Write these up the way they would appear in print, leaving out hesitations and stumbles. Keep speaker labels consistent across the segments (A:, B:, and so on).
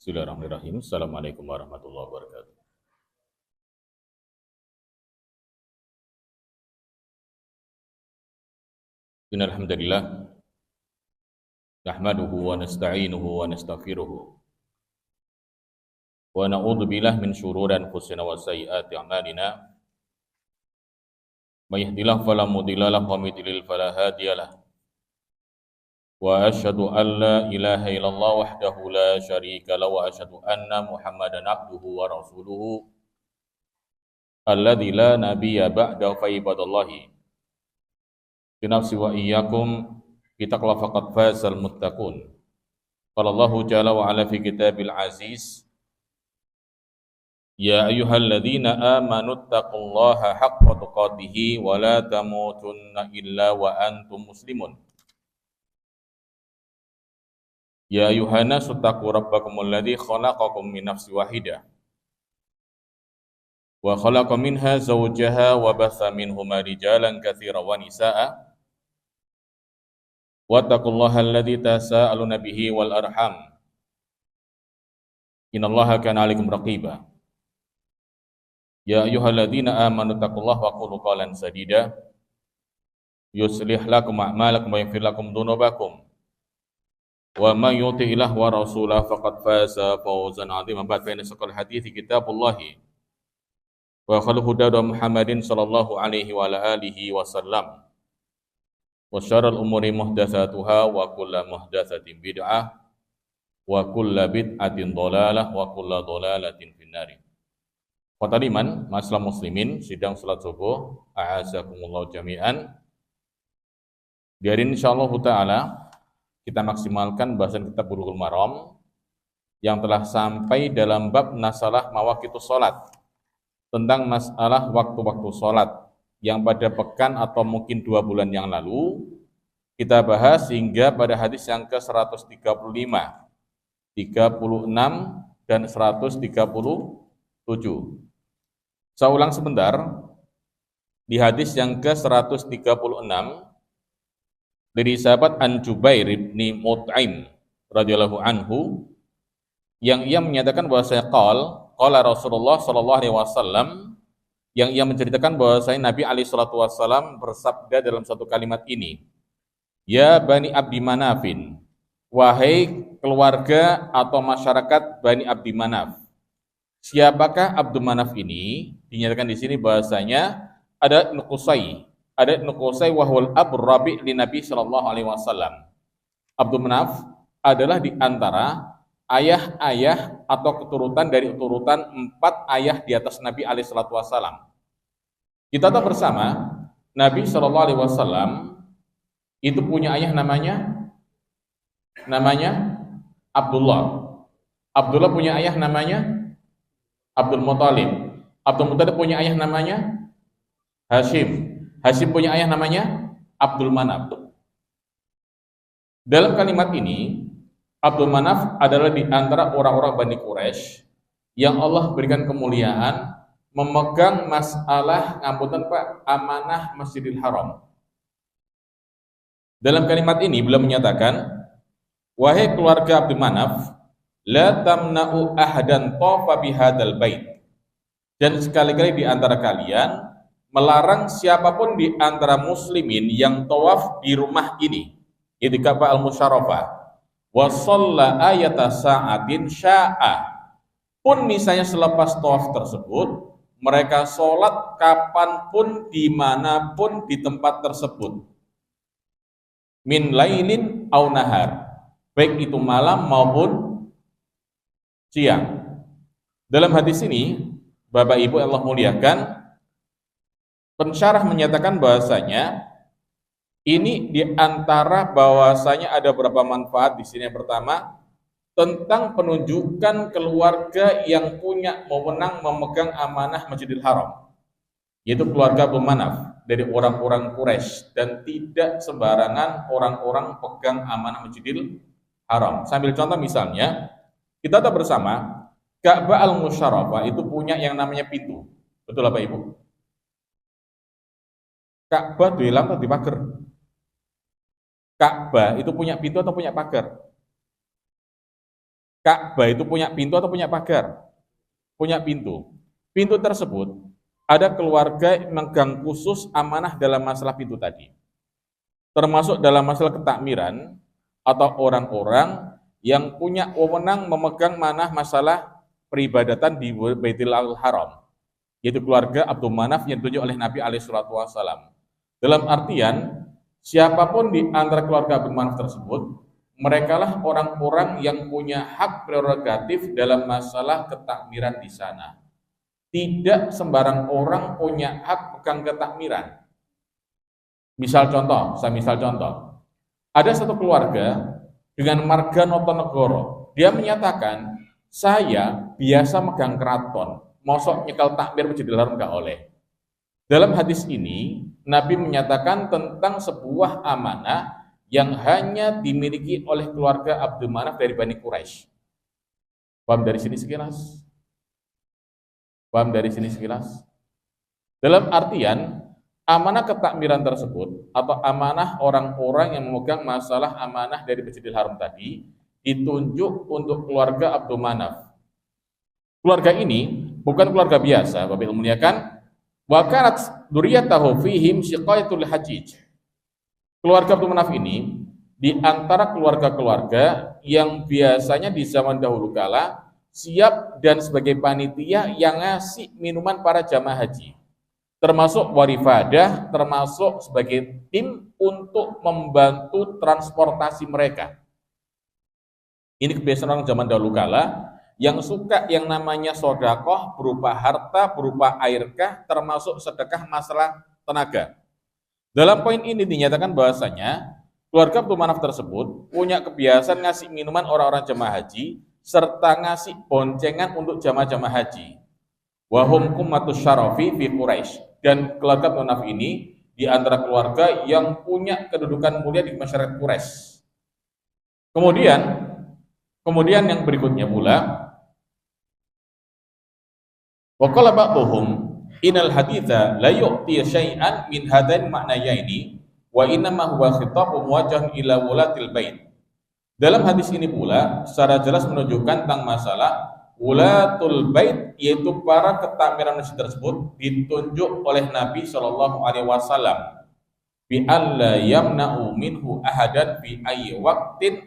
A: Bismillahirrahmanirrahim. Assalamualaikum warahmatullahi wabarakatuh. Innal hamdalillah nahmaduhu wa nasta'inuhu wa nastaghfiruh wa na'udzu billahi min shururi anfusina wa sayyiati a'malina. May yahdihillahu fala mudilla lahu wa may yudlil fala hadiyalah. Wa asyhadu an la ilaha illallah wahdahu la syarika lahu wa asyhadu anna Muhammadan abduhu wa rasuluhu alladzi la nabiyya ba'dahu fa ibadallahi. Binafsi wa iyyakum bitaqwa faqad fazal muttaqun. Qala Allahu jalla wa ala fi kitabil aziz, ya ayyuhalladzina amanu taqullaha haqqa tuqatih wa la tamutunna illa wa antum muslimun. Ya ayyuhan nasu taqu rabbakumul ladzi khalaqakum min nafsin wahidah wa khalaqa minha zawjaha wa batha minhuma rijalan katsiran wa nisaa'a wattaqullaha alladzi tasaaluna bihi wal arham innallaha kana 'alaikum raqiba. Ya ayyuhalladzina amanu taqullaha wa qulu qawlan sadida yuslih lakum a'malakum wa yaghfir lakum dhunubakum wa may yuti'illah wa rasulahu faqad faza fawzan 'aziman. Ba'd fa inna asqal hadithi kitabullahi wa khairul huda Muhammadin sallallahu alaihi wa ala alihi wasallam wa syarrul umuri muhdatsatuha wa kullu muhdatsatin bid'ah wa kullu bid'atin dhalalah wa kullu dhalalatin finnar. Qataliman masalah muslimin sidang salat subuh a'azakumullah jami'an. Di hari ini insyaallah taala kita maksimalkan bahasan kitab Bulughul Maram yang telah sampai dalam bab nasalah mawaqitus salat, tentang masalah waktu-waktu salat yang pada pekan atau mungkin 2 bulan yang lalu kita bahas hingga pada hadis yang ke-135, 36 dan 137. Saya ulang sebentar. Di hadis yang ke-136 dari sahabat An Jubair bin Mut'im radhiyallahu anhu, yang ia menyatakan bahwasanya qala Rasulullah sallallahu alaihi wasallam, yang ia menceritakan bahwasanya Nabi alaihi salatu wasallam bersabda dalam satu kalimat ini, ya Bani Abdi Manafin, wahai keluarga atau masyarakat Bani Abdi Manaf. Siapakah Abdul Manaf ini? Dinyatakan di sini bahwasanya ada Ibnu Qusay. Ada Ibnu Qusay wahwal abur rabi' li Nabi sallallahu alaihi wasallam. Abdul Manaf adalah di antara ayah-ayah atau keturutan dari urutan 4 ayah di atas Nabi alaihi salatu wasallam. Kita tahu bersama Nabi sallallahu alaihi wasallam itu punya ayah namanya Abdullah. Abdullah punya ayah namanya Abdul Muthalib. Abdul Muthalib punya ayah namanya Hashim. Hashim punya ayah namanya Abdul Manaf. Dalam kalimat ini, Abdul Manaf adalah di antara orang-orang Bani Quraisy yang Allah berikan kemuliaan memegang masalah amanah Masjidil Haram. Dalam kalimat ini beliau menyatakan, wahai keluarga Abdul Manaf, la tamna'u ahadan tafa bihadzal bait. Dan sekali-kali di antara kalian melarang siapapun di antara muslimin yang tawaf di rumah ini, di Ka'bah al-Musyarrafah, wa shalla ayata sa'atin sya'a. Pun misalnya selepas tawaf tersebut, mereka sholat kapanpun, dimanapun di tempat tersebut, min lailin au nahar, baik itu malam maupun siang. Dalam hadis ini, Bapak Ibu Allah muliakan, pensyarah menyatakan bahwasanya ini di antara bahwasanya ada beberapa manfaat di sini. Yang pertama, tentang penunjukan keluarga yang punya wewenang memegang amanah Masjidil Haram, yaitu keluarga Abdul Manaf dari orang-orang Quraisy, dan tidak sembarangan orang-orang pegang amanah Masjidil Haram. Sambil contoh misalnya, kita tahu bersama Ka'bah al-Musyarrafah itu punya yang namanya pintu. Betul apa Ibu? Ka'bah duelam atau di pagar? Ka'bah itu punya pintu atau punya pagar? Ka'bah itu punya pintu atau punya pagar? Punya pintu. Pintu tersebut ada keluarga yang megang khusus amanah dalam masalah pintu tadi. Termasuk dalam masalah ketakmiran atau orang-orang yang punya wewenang memegang manah masalah peribadatan di Baitul Haram, yaitu keluarga Abdul Manaf yang ditunjuk oleh Nabi SAW. Dalam artian, siapapun di antara keluarga Abdul Manaf tersebut, merekalah orang-orang yang punya hak prerogatif dalam masalah ketakmiran di sana. Tidak sembarang orang punya hak pegang ketakmiran. Misal contoh, ada satu keluarga dengan marga Notonegoro. Dia menyatakan, saya biasa megang keraton, mosok nyekel takmir Masjidil Haram nggak oleh. Dalam hadis ini, Nabi menyatakan tentang sebuah amanah yang hanya dimiliki oleh keluarga Abdul Manaf dari Bani Quraisy. Paham dari sini sekilas? Paham dari sini sekilas? Dalam artian, amanah ketakmiran tersebut atau amanah orang-orang yang memegang masalah amanah dari Masjidil Haram tadi ditunjuk untuk keluarga Abdul Manaf. Keluarga ini bukan keluarga biasa, Bapak Ibu muliakan. Wa kanat dzurriyyatahu fihim shiqayatul hajij. Keluarga Abdul Manaf ini di antara keluarga-keluarga yang biasanya di zaman dahulu kala siap dan sebagai panitia yang ngasih minuman para jamaah haji. Termasuk warifadah, termasuk sebagai tim untuk membantu transportasi mereka. Ini kebiasaan orang zaman dahulu kala yang suka yang namanya sodakoh berupa harta, berupa airkah, termasuk sedekah masalah tenaga. Dalam poin ini dinyatakan bahwasanya keluarga Abdul Manaf tersebut punya kebiasaan ngasih minuman orang-orang jamaah haji serta ngasih boncengan untuk jamaah-jamaah haji. Wahum kummatus syarafi fi Quraisy. Dan keluarga Abdul Manaf ini di antara keluarga yang punya kedudukan mulia di masyarakat Quraisy. Kemudian yang berikutnya pula, wa qala ba'dhum innal haditha la yu'ti syai'an min hadain ma'nayaini wa innama huwa khitabun muwajjahun ila wulatil bait. Dalam hadis ini pula secara jelas menunjukkan tentang masalah wulatul bait, yaitu para ketakmiran masjid tersebut ditunjuk oleh Nabi Shallallahu alaihi wasallam bi alla yamna'u minhu ahadan fi ayyi waqtin,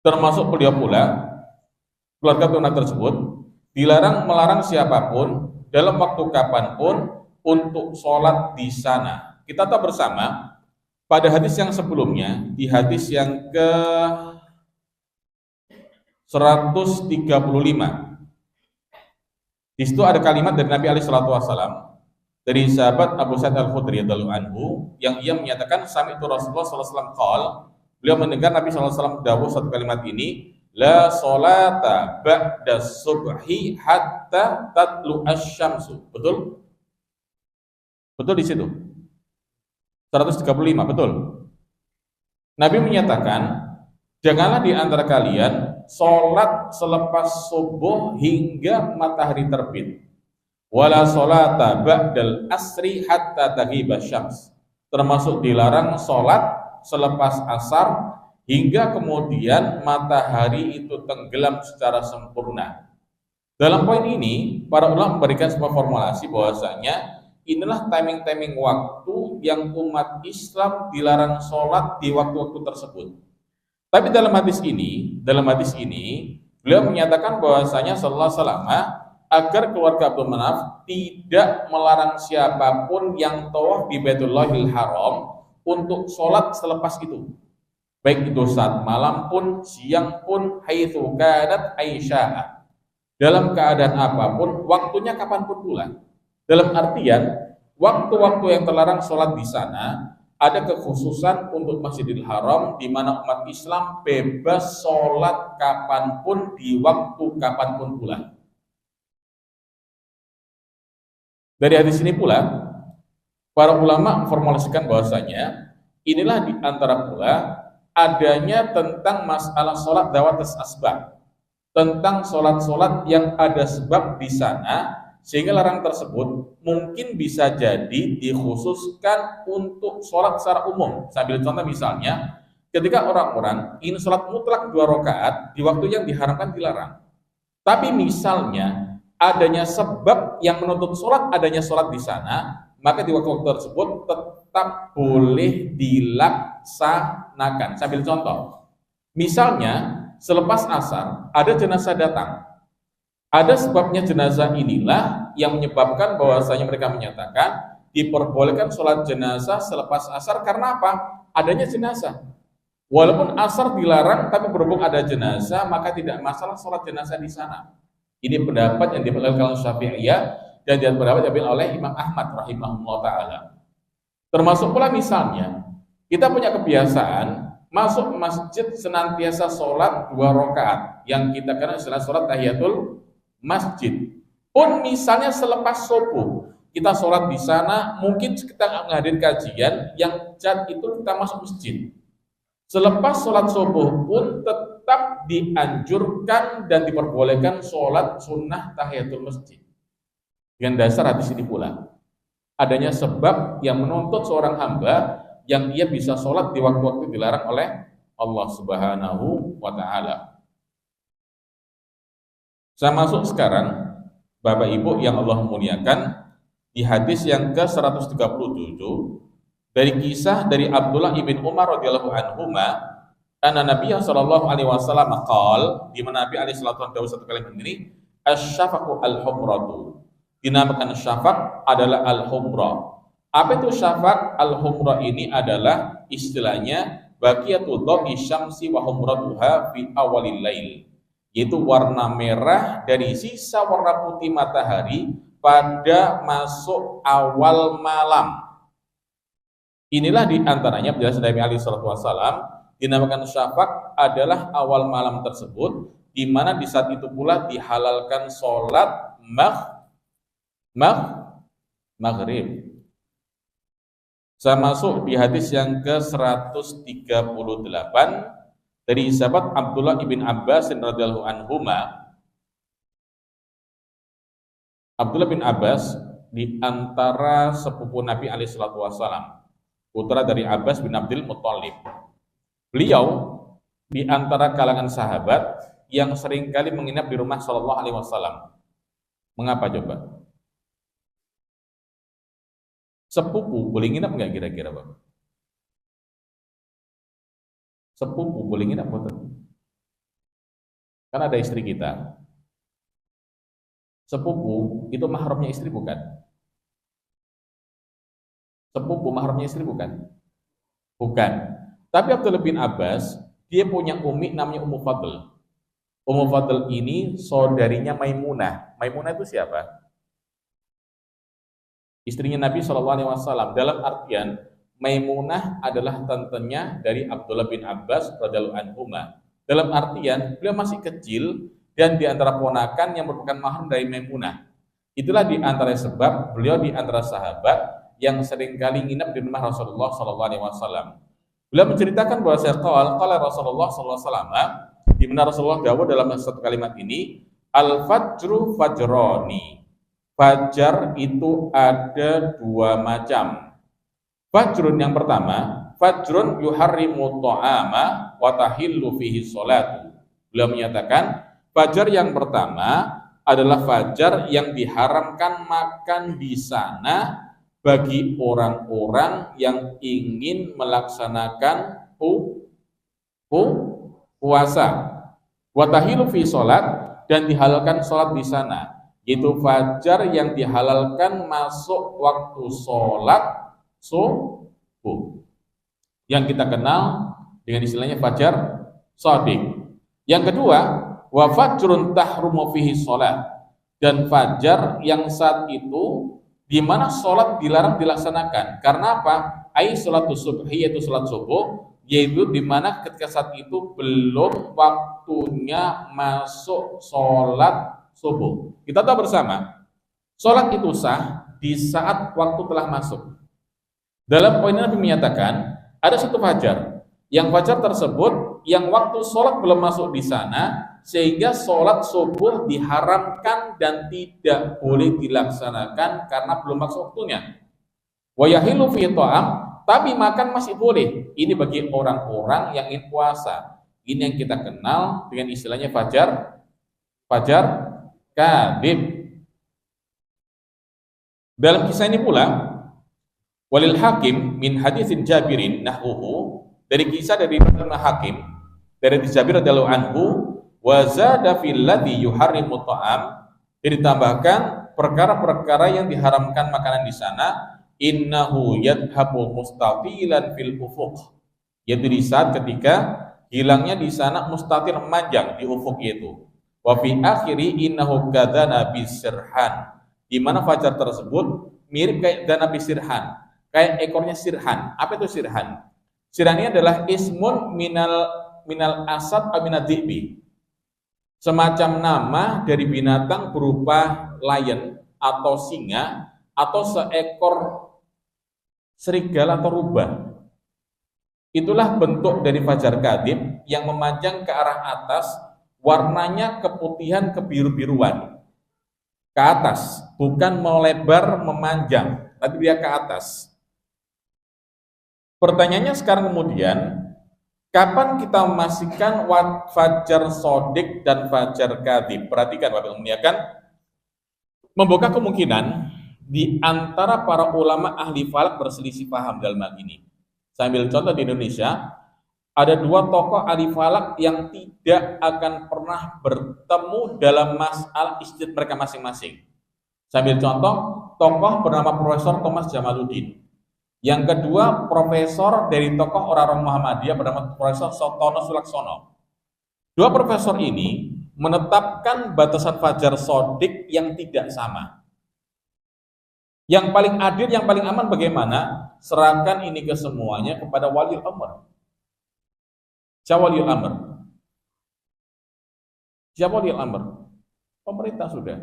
A: termasuk beliau pula keluarga tunas tersebut dilarang melarang siapapun dalam waktu kapanpun untuk sholat di sana. Kita tahu bersama pada hadis yang sebelumnya, di hadis yang ke 135, di situ ada kalimat dari Nabi alaihi salatu wasallam dari sahabat Abu Sa'id Al-Khudri radhiyallahu anhu yang ia menyatakan sami'tu Rasulullah sallallahu alaihi wasallam qol, beliau mendengar Nabi sallallahu alaihi wasallam dawuh satu kalimat ini, la sholata ba'da subhi hatta tatlu asy-syamsu. Betul? Betul di situ. 135, betul. Nabi menyatakan, janganlah di antara kalian sholat selepas subuh hingga matahari terbit. Wala sholata ba'dal asri hatta taghiba syams. Termasuk dilarang sholat selepas asar hingga kemudian matahari itu tenggelam secara sempurna. Dalam poin ini, para ulama memberikan sebuah formulasi bahwasanya inilah timing-timing waktu yang umat Islam dilarang sholat di waktu-waktu tersebut. Tapi dalam hadis ini, beliau menyatakan bahwasanya sallallahu alaihi wasallam agar keluarga Abdul Manaf tidak melarang siapapun yang tawaf di Baitullahil Haram untuk sholat selepas itu. Baik itu saat malam pun, siang pun, haitsu kanat aisyah. Dalam keadaan apapun, waktunya kapanpun pula. Dalam artian, waktu-waktu yang terlarang sholat di sana, ada kekhususan untuk Masjidil Haram, di mana umat Islam bebas sholat kapanpun, di waktu kapanpun pula. Dari hadis ini pula, para ulama memformulasikan bahwasanya inilah di antara pula adanya tentang masalah sholat dawatus asbab, tentang sholat-sholat yang ada sebab di sana, sehingga larangan tersebut mungkin bisa jadi dikhususkan untuk sholat secara umum. Sambil contoh misalnya, ketika orang-orang ingin sholat mutlak 2 rakaat di waktu yang diharamkan dilarang. Tapi misalnya adanya sebab yang menuntut sholat, adanya sholat di sana, maka di waktu-waktu tersebut tetap boleh dilaksanakan. Saya ambil contoh. Misalnya selepas asar ada jenazah datang. Ada sebabnya jenazah inilah yang menyebabkan bahwasanya mereka menyatakan diperbolehkan sholat jenazah selepas asar karena apa? Adanya jenazah. Walaupun asar dilarang, tapi berhubung ada jenazah, maka tidak masalah sholat jenazah di sana. Ini pendapat yang diambil oleh Syafi'iyah dan pendapat yang diambil oleh Imam Ahmad rahimahullah ta'ala. Termasuk pula misalnya, kita punya kebiasaan masuk masjid senantiasa sholat 2 rakaat yang kita kenal istilah sholat tahiyatul masjid. Pun misalnya selepas subuh kita sholat di sana, mungkin kita menghadiri kajian yang jad itu kita masuk masjid. Selepas sholat subuh pun tetap dianjurkan dan diperbolehkan sholat sunnah tahiyatul masjid. Dengan dasar hadis ini pula, adanya sebab yang menuntut seorang hamba yang ia bisa sholat di waktu-waktu dilarang oleh Allah Subhanahu wa ta'ala. Saya masuk sekarang, Bapak Ibu yang Allah muliakan, di hadis yang ke-137 dari kisah dari Abdullah ibn Umar radhiyallahu anhuma, anna Nabi sallallahu alaihi wasallam qaal, di mana Nabi alaihi salatu wasallam satu kalimat ini, asy-syafaqu al-humratu. Dinamakan syafaq adalah al-humra. Apa itu syafaq? Al-humra ini adalah istilahnya baqiyatul dha'i syamsi wa humratuha fi awalil lail, yaitu warna merah dari sisa warna putih matahari pada masuk awal malam. Inilah diantaranya penjelasan dari Ali Shallallahu Alaihi Wasallam, dinamakan syafaq adalah awal malam tersebut, di mana di saat itu pula dihalalkan sholat maghrib. Saya masuk di hadis yang ke-138 dari sahabat Abdullah ibn Abbas radhiyallahu anhuma. Abdullah bin Abbas di antara sepupu Nabi alaihi salatu wasallam, putra dari Abbas bin Abdul Muthalib. Beliau di antara kalangan sahabat yang seringkali menginap di rumah Shallallahu alaihi wasallam. Mengapa coba? Sepupu boleh nginap nggak kira-kira, Bapak? Sepupu boleh nginap betul? Kan ada istri kita. Sepupu itu mahramnya istri bukan? Sepupu mahramnya istri bukan? Bukan. Tapi Abdullah bin Abbas, dia punya umi namanya Ummu Fadl. Ummu Fadl ini saudarinya Maimunah. Maimunah itu siapa? Istrinya Nabi SAW. Dalam artian Maimunah adalah tantenya dari Abdullah bin Abbas radhiyallahu anhu. Dalam artian beliau masih kecil dan di antara ponakan yang merupakan mahram dari Maimunah. Itulah di antara sebab beliau di antara sahabat yang seringkali nginap di rumah Rasulullah SAW. Beliau menceritakan bahwa qala Rasulullah SAW, di mana Rasulullah dawuh dalam satu kalimat ini, al-fajru fajroni. Fajar itu ada 2 macam. Fajrun yang pertama, fajrun yuharrimu ta'ama wa tahillu fihi sholatu. Beliau menyatakan, fajar yang pertama adalah fajar yang diharamkan makan di sana bagi orang-orang yang ingin melaksanakan puasa. Wa tahillu fihi sholat, dan dihalalkan sholat di sana. Itu fajar yang dihalalkan masuk waktu sholat subuh, yang kita kenal dengan istilahnya fajar shadiq. Yang kedua, wa fajrun tahrumu fihi sholat, dan fajar yang saat itu di mana sholat dilarang dilaksanakan. Karena apa? Ai sholatus subhi, yaitu sholat subuh, yaitu di mana ketika saat itu belum waktunya masuk sholat subuh. Kita tahu bersama, sholat itu sah di saat waktu telah masuk. Dalam poin ini Nabi menyatakan, ada satu fajar, yang fajar tersebut, yang waktu sholat belum masuk di sana, sehingga sholat subuh diharamkan dan tidak boleh dilaksanakan karena belum masuk waktunya. Wa yahilu fi ta'am, Tapi makan masih boleh. Ini bagi orang-orang yang ingin puasa. Ini yang kita kenal dengan istilahnya fajar kadhib. Dalam kisah ini pula, walil hakim min haditsin Jabirin nahwuhu, dari kisah dari Imam Hakim dari Jabir radhiyallahu anhu, wa zada fil ladzi yuharrimu ta'am, ditambahkan perkara-perkara yang diharamkan makanan di sana, innahu yadhabu mustafilan fil ufuq, yaitu di saat ketika hilangnya di sana mustatir memanjang di ufuk itu. Wa fi akhiri innahu kadana bisirhan, di mana fajar tersebut mirip kayak dana bisirhan, kayak ekornya sirhan. Apa itu sirhan? Sirhan ini adalah ismun minal asad aminad dhi'bi, semacam nama dari binatang berupa lion atau singa atau seekor serigala atau rubah. Itulah bentuk dari fajar kadhib yang memanjang ke arah atas, warnanya keputihan kebiru-biruan ke atas, bukan melebar memanjang, tapi dia ke atas. Pertanyaannya sekarang kemudian, kapan kita memastikan fajar sodik dan fajar kadhib? Perhatikan Bapak Ibu, membuka kemungkinan di antara para ulama ahli falak berselisih paham dalam hal ini. Saya ambil contoh di Indonesia, ada dua tokoh ahli falak yang tidak akan pernah bertemu dalam masalah ijtihad mereka masing-masing. Saya ambil contoh, tokoh bernama Profesor Thomas Jamaluddin. Yang kedua, profesor dari tokoh orang-orang Muhammadiyah bernama Profesor Sotono Sulaksono. Dua profesor ini menetapkan batasan fajar sodik yang tidak sama. Yang paling adil, yang paling aman bagaimana? Serahkan ini ke semuanya kepada waliul amr. Siapa waliul amr? Siapa waliul amr? Pemerintah sudah.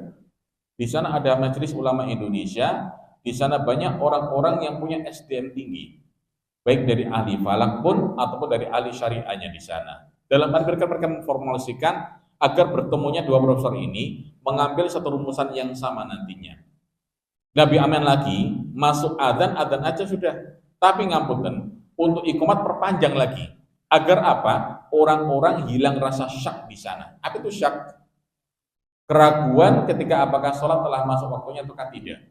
A: Di sana ada Majelis Ulama Indonesia. Di sana banyak orang-orang yang punya SDM tinggi, baik dari ahli falak pun ataupun dari ahli syariahnya di sana. Dalam hal mereka memformulasikan agar bertemunya dua profesor ini mengambil satu rumusan yang sama nantinya. Lebih aman lagi, masuk adzan aja sudah. Tapi ngapunten, untuk iqamat perpanjang lagi. Agar apa? Orang-orang hilang rasa syak di sana. Apa itu syak? Keraguan ketika apakah sholat telah masuk waktunya atau tidak.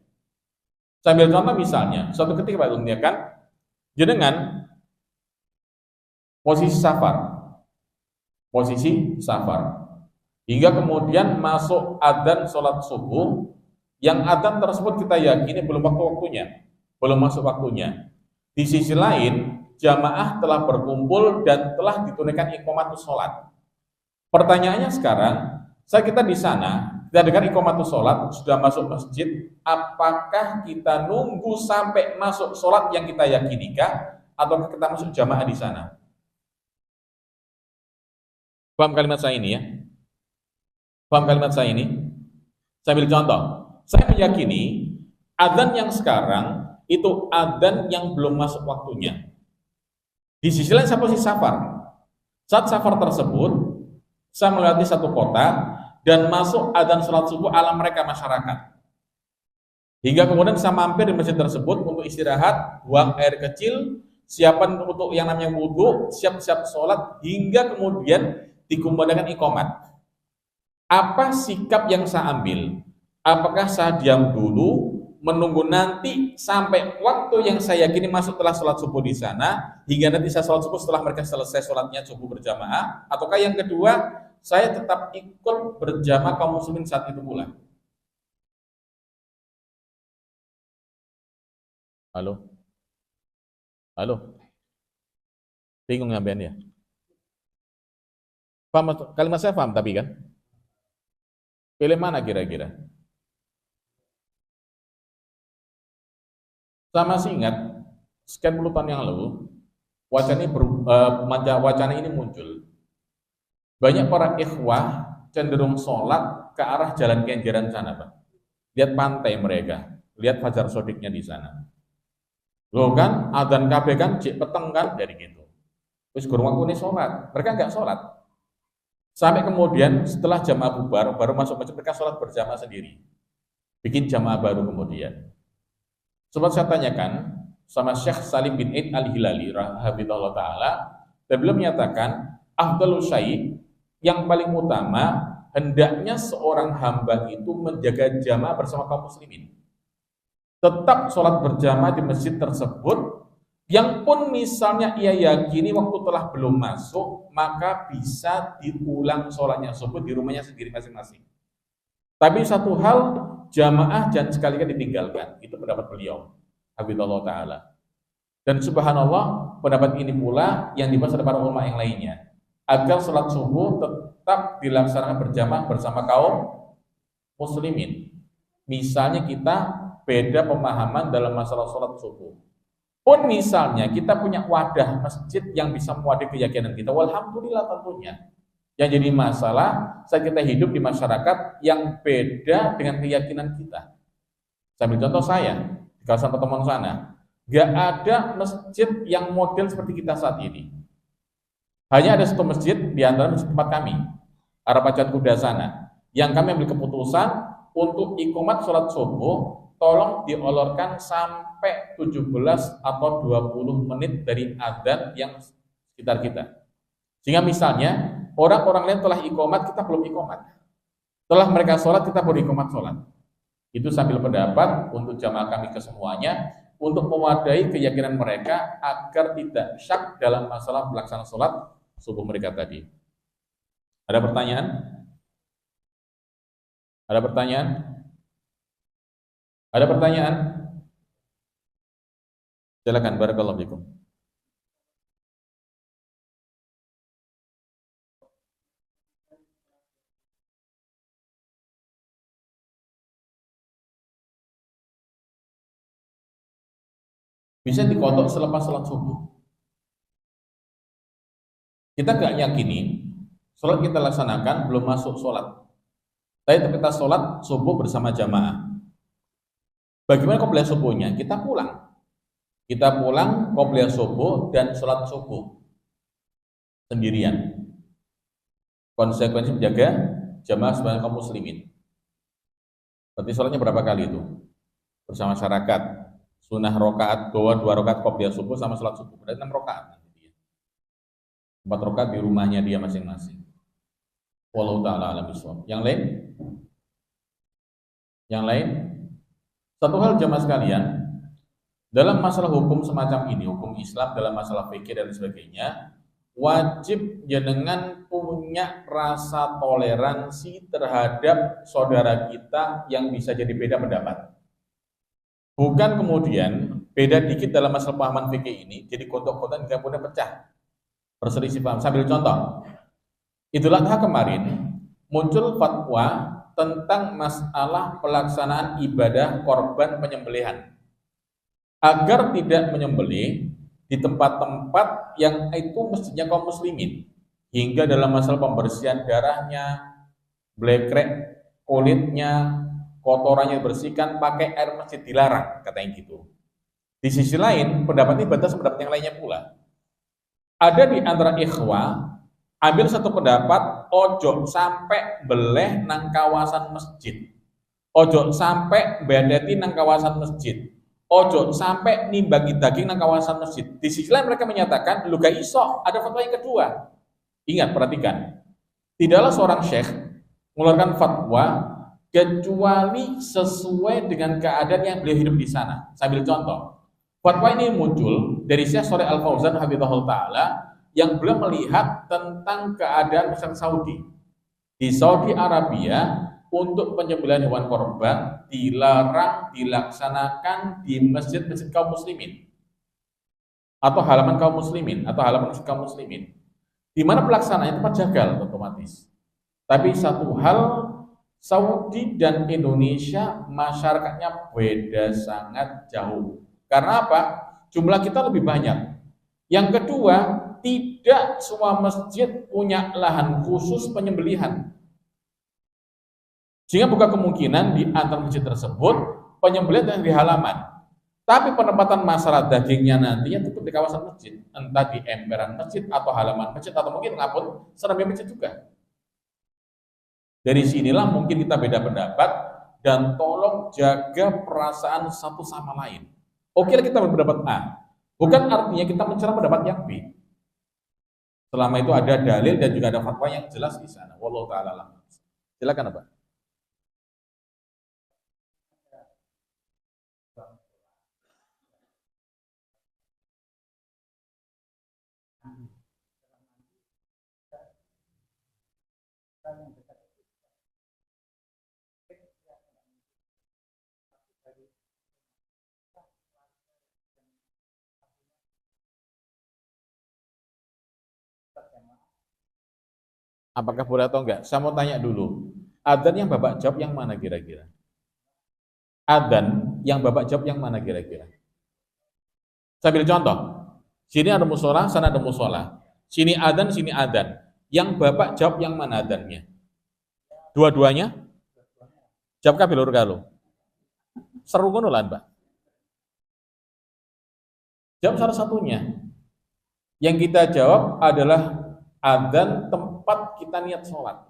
A: Sambil contoh misalnya, suatu ketika Pak Ilmu jenengan posisi safar, hingga kemudian masuk adzan sholat subuh, yang adzan tersebut kita yakini belum masuk waktunya. Di sisi lain, jamaah telah berkumpul dan telah ditunaikan iqamatus sholat. Pertanyaannya sekarang, kita di sana, kita dengar iqamatus sholat, sudah masuk masjid, apakah kita nunggu sampai masuk sholat yang kita yakinikah, atau kita masuk jamaah di sana? Paham kalimat saya ini ya? Paham kalimat saya ini? Saya ambil contoh. Saya meyakini adzan yang sekarang itu adzan yang belum masuk waktunya. Di sisi lain saya posisi safar. Saat safar tersebut, saya melewati satu kota dan masuk adzan sholat subuh ala mereka masyarakat. Hingga kemudian saya mampir di masjid tersebut untuk istirahat, buang air kecil, siapan untuk yang namanya wudhu, siap-siap sholat, hingga kemudian dikumandangkan iqamat. Apa sikap yang saya ambil? Apakah saya diam dulu, menunggu nanti sampai waktu yang saya yakini masuk telah sholat subuh di sana, hingga nanti saya sholat subuh setelah mereka selesai sholatnya subuh berjamaah, ataukah yang kedua, saya tetap ikut berjamaah kaum muslimin saat itu pula? Halo? Bingung ngambil ya? Paham, kalimat saya paham tapi kan? Pilih mana kira-kira? Saya masih ingat, sekian puluh tahun yang lalu, wacana ini muncul. Banyak para ikhwah cenderung sholat ke arah jalan Kenjeran sana, Pak. Lihat pantai mereka, lihat fajar sodiknya di sana. Loh kan, adzan KB kan, cik peteng kan, dari gitu. Terus gurung waktu ini sholat, mereka nggak sholat. Sampai kemudian setelah jamaah bubar, baru masuk masjid, mereka sholat berjamaah sendiri. Bikin jamaah baru kemudian. Sobat saya tanyakan, sama Syekh Salim bin Eid Al-Hilali rahimahullah taala, dan beliau menyatakan afdalus syai' yang paling utama hendaknya seorang hamba itu menjaga jamaah bersama kaum muslimin. Tetap sholat berjamaah di masjid tersebut, yang pun misalnya ia yakini waktu telah belum masuk, maka bisa diulang sholatnya subuh di rumahnya sendiri masing-masing. Tapi satu hal, jamaah jangan sekali-kali ditinggalkan. Itu pendapat beliau, hafizallahu ta'ala. Dan subhanallah, pendapat ini pula yang dibahas oleh para ulama yang lainnya, agar sholat subuh tetap dilaksanakan berjamaah bersama kaum muslimin. Misalnya kita beda pemahaman dalam masalah sholat subuh. Pun misalnya kita punya wadah masjid yang bisa mewadahi keyakinan kita, walhamdulillah tentunya. Yang jadi masalah saat kita hidup di masyarakat yang beda dengan keyakinan kita. Saya ambil contoh saya, di kawasan pertemuan sana, gak ada masjid yang model seperti kita saat ini. Hanya ada satu masjid di antara masjid tempat kami, arah Pacat Kuda sana, yang kami ambil keputusan untuk iqomat sholat subuh, tolong diolorkan sampai 17 atau 20 menit dari adzan yang sekitar kita. Sehingga misalnya orang-orang lain telah iqomat, kita belum iqomat. Setelah mereka sholat, kita baru iqomat sholat. Itu sambil pendapat untuk jamaah kami kesemuanya, untuk mewadahi keyakinan mereka agar tidak syak dalam masalah pelaksanaan sholat subuh mereka tadi. Ada pertanyaan? Ada pertanyaan? Ada pertanyaan? Silakan, barakallahu fikum. Bisa dikodok selepas sholat subuh. Kita gak yakini sholat kita laksanakan belum masuk sholat, tapi kita sholat subuh bersama jamaah. Bagaimana qobliyah subuhnya? Kita pulang qobliyah subuh dan sholat subuh sendirian. Konsekuensi menjaga jamaah sebagai kaum muslimin. Berarti sholatnya berapa kali itu? Bersama masyarakat. Sunnah rokaat, dua rokaat qobliyah subuh sama sholat subuh. Berarti 6 rokaat nanti dia. 4 rokaat di rumahnya dia masing-masing. Wallahu ta'ala a'lam bishawab. Yang lain? Yang lain? Satu hal jamaah sekalian, dalam masalah hukum semacam ini, hukum Islam dalam masalah fikih dan sebagainya, wajib jenengan punya rasa toleransi terhadap saudara kita yang bisa jadi beda pendapat. Bukan kemudian beda dikit dalam masalah pemahaman fikih ini jadi kotak-kotak hingga mudah pecah, berselisih paham. Sambil contoh, Idul Adha kemarin muncul fatwa tentang masalah pelaksanaan ibadah korban penyembelihan, agar tidak menyembelih di tempat-tempat yang itu mestinya kaum muslimin, hingga dalam masalah pembersihan darahnya, blekrek kulitnya, kotorannya dibersihkan, pakai air masjid dilarang, katanya gitu. Di sisi lain, pendapat ini batas pendapat yang lainnya pula. Ada di antara ikhwah ambil satu pendapat, ojo sampai beleh nang kawasan masjid, ojo sampai bandeti nang kawasan masjid, ojo sampai nimbagi daging nang kawasan masjid. Di sisi lain mereka menyatakan lu gak iso, ada fatwa yang kedua. Ingat, perhatikan, tidaklah seorang syekh mengeluarkan fatwa kecuali sesuai dengan keadaan yang beliau hidup di sana. Sambil contoh, fatwa ini muncul dari Syekh Shalih Al Fauzan hafizahullah taala, yang beliau melihat tentang keadaan masyarakat Saudi. Di Saudi Arabia, untuk penyembelihan hewan korban dilarang dilaksanakan di masjid-masjid kaum muslimin atau halaman kaum muslimin atau halaman masjid kaum muslimin, di mana pelaksanaannya tempat jagal otomatis. Tapi satu hal, Saudi dan Indonesia masyarakatnya beda sangat jauh. Karena apa? Jumlah kita lebih banyak. Yang kedua, tidak semua masjid punya lahan khusus penyembelihan. Sehingga bukan kemungkinan di antara masjid tersebut penyembelihan di halaman. Tapi penempatan masalah dagingnya nantinya tetap di kawasan masjid, entah di emperan masjid atau halaman masjid atau mungkin ngapun serambi masjid juga. Dari sinilah mungkin kita beda pendapat, dan tolong jaga perasaan satu sama lain. Oke lah kita berpendapat A. Bukan artinya kita mencela pendapat yang B. Selama itu ada dalil dan juga ada fatwa yang jelas di sana. Wallahu ta'ala alam. Silakan Pak. Apakah boleh atau enggak? Saya mau tanya dulu. Adzan yang Bapak jawab yang mana kira-kira? Adzan yang Bapak jawab yang mana kira-kira? Saya ambil contoh. Sini ada musola, sana ada musola. Sini adzan, sini adzan. Yang Bapak jawab yang mana adzannya? Dua-duanya? Jawab kabeh loro kalo. Seru ngono lah, Mbak. Jawab salah satunya. Yang kita jawab adalah adzan tempat kita niat sholat.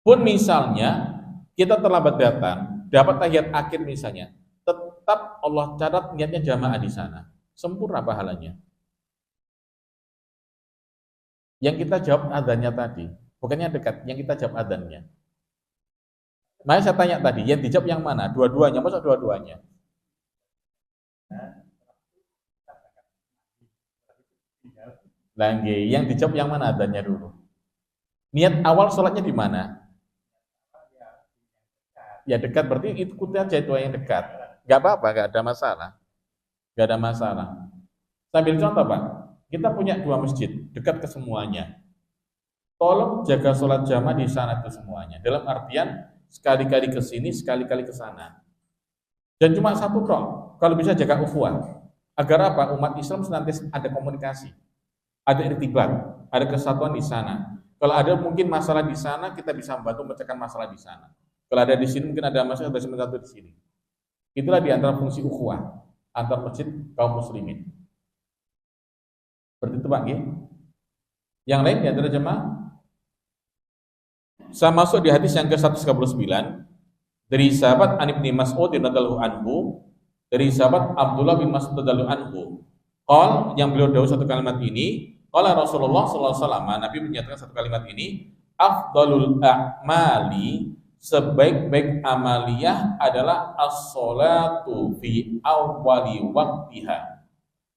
A: Pun misalnya kita terlambat datang, dapat tahiyat akhir misalnya, tetap Allah catat niatnya jamaah di sana. Sempurna pahalanya. Yang kita jawab adzannya tadi, bukannya dekat, yang kita jawab adzannya. Makanya saya tanya tadi, yang dijawab yang mana? Dua-duanya, masa dua-duanya? Lagi, yang dijawab yang mana adzannya dulu? Niat awal sholatnya di mana? Ya dekat, berarti ikuti aja itu yang dekat. Gak apa-apa, gak ada masalah. Gak ada masalah. Sambil contoh Pak, kita punya 2 masjid, dekat ke semuanya. Tolong jaga sholat jamaah di sana itu semuanya. Dalam artian, sekali-kali ke sini, sekali-kali ke sana. Dan cuma satu kok, kalau bisa jaga ukhuwah. Agar apa? Umat Islam senantiasa ada komunikasi. Ada irtibat, ada kesatuan di sana. Kalau ada mungkin masalah di sana, kita bisa membantu memecahkan masalah di sana. Kalau ada di sini, mungkin ada masalah, kita bisa membantu di sini. Itulah di antara fungsi ukhuwah antar masjid kaum muslimin. Seperti itu Pak. Yang lain di antara jemaah? Saya masuk di hadis yang ke-139 dari sahabat An Ibnu Mas'ud radhiyallahu anhu, dari sahabat Abdullah bin Mas'ud radhiyallahu anhu. Yang beliau dahulu satu kalimat ini, qala Rasulullah sallallahu alaihi wasallam, Nabi menyatakan satu kalimat ini, afdalul a'mali, sebaik-baik amaliyah adalah as-sholatu fi awwali waqtiha,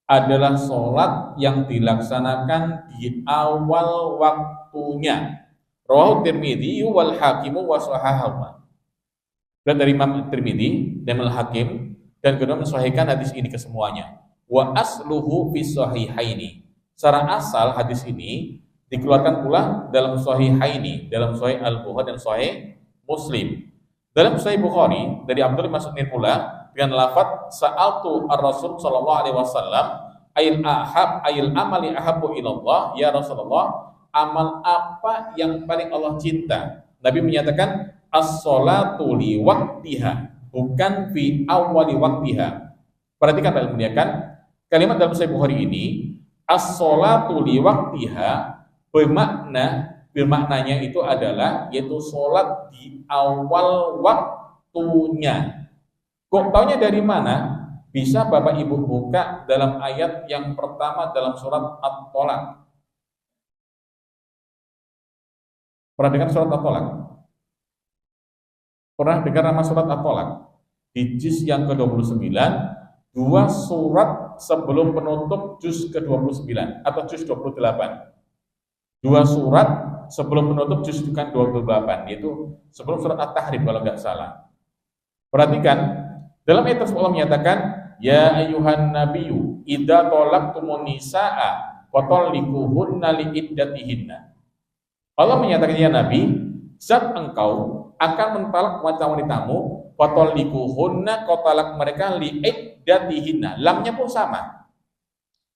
A: adalah sholat yang dilaksanakan di awal waktunya. Rawahu Tirmidzi wal Hakim wa sahahahu. Dan dari Imam Tirmidzi dan Al-Hakim dan kedua mensahihkan hadis ini kesemuanya. Wa asluhu fi sahihaini. Secara asal hadis ini dikeluarkan pula dalam sahihaini, dalam Sahih Al-Bukhari dan Sahih Muslim. Dalam Sahih Bukhari dari Abdullah bin Mas'ud pula dengan lafaz sa'altu ar-Rasul sallallahu alaihi wasallam ayil amali ahabbu ilallah, ya Rasulullah, amal apa yang paling Allah cinta? Nabi menyatakan as-sholatu li waqtiha, bukan fi awwali waqtiha. Perhatikan Pak muliakan, kalimat dalam Sahih Bukhari ini as-sholatu li waqtiha bermaknanya itu adalah yaitu sholat di awal waktunya. Kok taunya dari mana? Bisa Bapak Ibu buka dalam ayat yang pertama dalam surat At-Tolak. Pernah dengar surat At-Tolak? Pernah dengar nama surat At-Tolak? Di juz yang ke-29, 2 surat sebelum penutup juz ke-29 atau juz 28. 2 surat sebelum penutup juz kan 28, yaitu sebelum surat At-Tahrim kalau nggak salah. Perhatikan, dalam ayat tersebut Allah menyatakan, ya ayyuhan nabiyyu idza talaqtumun nisaa fatalliquhunna liiddatihinna. Allah menyatakan, ya Nabi, saat engkau akan mentalak wanita-wanitamu, fatalliquhunna, kau talak mereka liiddatihinna. Lamnya pun sama.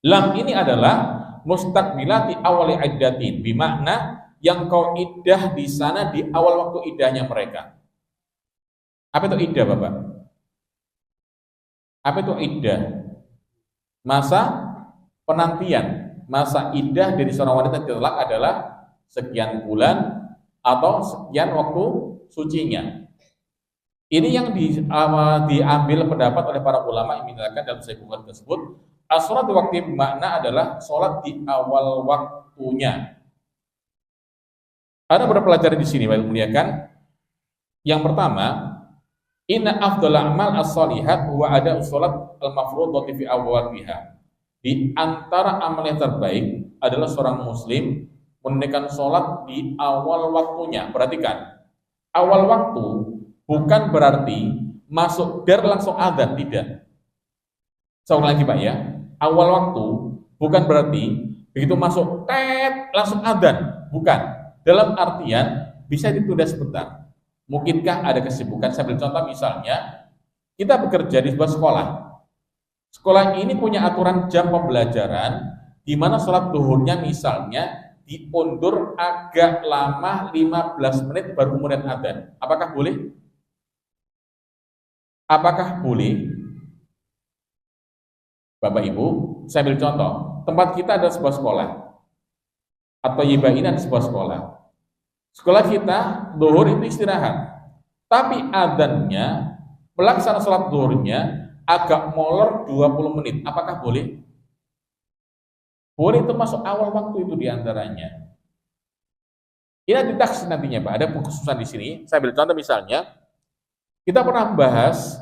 A: Lam ini adalah mustaqbilati awali iddatin, bimakna yang kau iddah di sana di awal waktu iddahnya mereka. Apa itu iddah, Bapak? Apa itu iddah? Masa penantian. Masa iddah dari seorang wanita ditalak adalah sekian bulan atau sekian waktu sucinya. Ini yang diambil pendapat oleh para ulama yang menjelaskan dalam Sahih Bukhari tersebut, as-sholat di waktu makna adalah sholat di awal waktunya. Ada beberapa pelajaran di sini, Bapak muliakan. Yang pertama, inna afdhal a'mal as-shalihat huwa ada sholat al-mafruḍati fi awwaliha. Di antara amal yang terbaik adalah seorang muslim menunaikan sholat di awal waktunya. Perhatikan, awal waktu bukan berarti masuk dar langsung adzan, tidak. Saya ulang lagi Pak ya, awal waktu bukan berarti begitu masuk tet langsung adzan, bukan. Dalam artian bisa ditunda sebentar. Mungkinkah ada kesibukan? Saya beri contoh misalnya, kita bekerja di sebuah sekolah. Sekolah ini punya aturan jam pembelajaran di mana sholat duhurnya misalnya diundur agak lama 15 menit baru kemudian adzan. Apakah boleh? Apakah boleh? Bapak Ibu, saya ambil contoh. Tempat kita ada sebuah sekolah. Atau Yiba ini ada sebuah sekolah. Sekolah kita, zuhur itu istirahat. Tapi adzannya, pelaksanaan sholat zuhurnya agak molor 20 menit. Apakah boleh? Boleh, itu masuk awal waktu itu diantaranya. Ini ditaksi nantinya Pak, ada kekhususan di sini. Saya ambil contoh misalnya, kita pernah bahas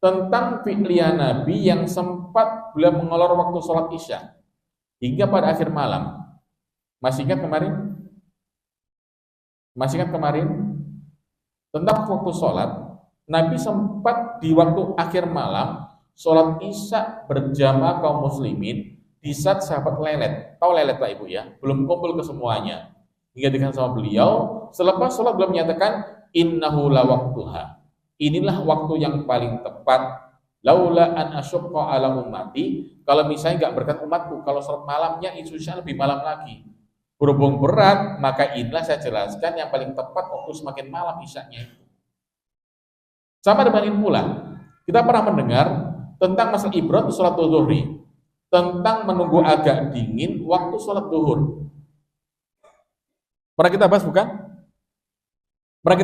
A: tentang fi'liyah Nabi yang sempat beliau mengolor waktu sholat isya hingga pada akhir malam. Masih ingat kemarin? Masih ingat kemarin? Tentang waktu sholat, Nabi sempat di waktu akhir malam sholat isya berjamaah kaum muslimin di saat sahabat lelet. Tahu lelet Pak Ibu ya? Belum kumpul ke semuanya. Hingga dengan sama beliau, selepas sholat beliau menyatakan, innahu la waktuha. Inilah waktu yang paling tepat. Laula an asyqa ala ummati. Kalau misalnya nggak berkat umatku, kalau sholat malamnya isya lebih malam lagi. Berhubung berat, maka inilah saya jelaskan yang paling tepat waktu semakin malam isyanya itu. Sama dengan ini pula, kita pernah mendengar tentang masalah ibrad sholat zuhri, tentang menunggu agak dingin waktu sholat zuhur. Pernah kita bahas bukan? Pernah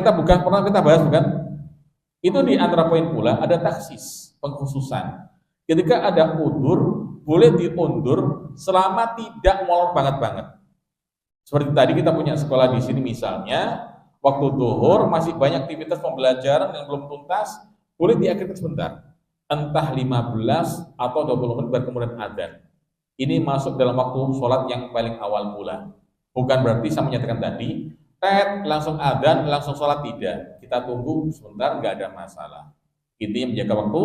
A: kita bahas bukan? Itu di antara poin pula ada taksis, pengkhususan. Ketika ada udur, boleh diundur selama tidak molor banget. Seperti tadi kita punya sekolah di sini misalnya, waktu zuhur masih banyak aktivitas pembelajaran yang belum tuntas, boleh diakhirkan sebentar. Entah 15 atau 20 menit baru kemudian adzan. Ini masuk dalam waktu sholat yang paling awal pula. Bukan berarti saya menyatakan tadi, langsung adzan, langsung sholat, tidak. Kita tunggu sebentar, nggak ada masalah. Intinya menjaga waktu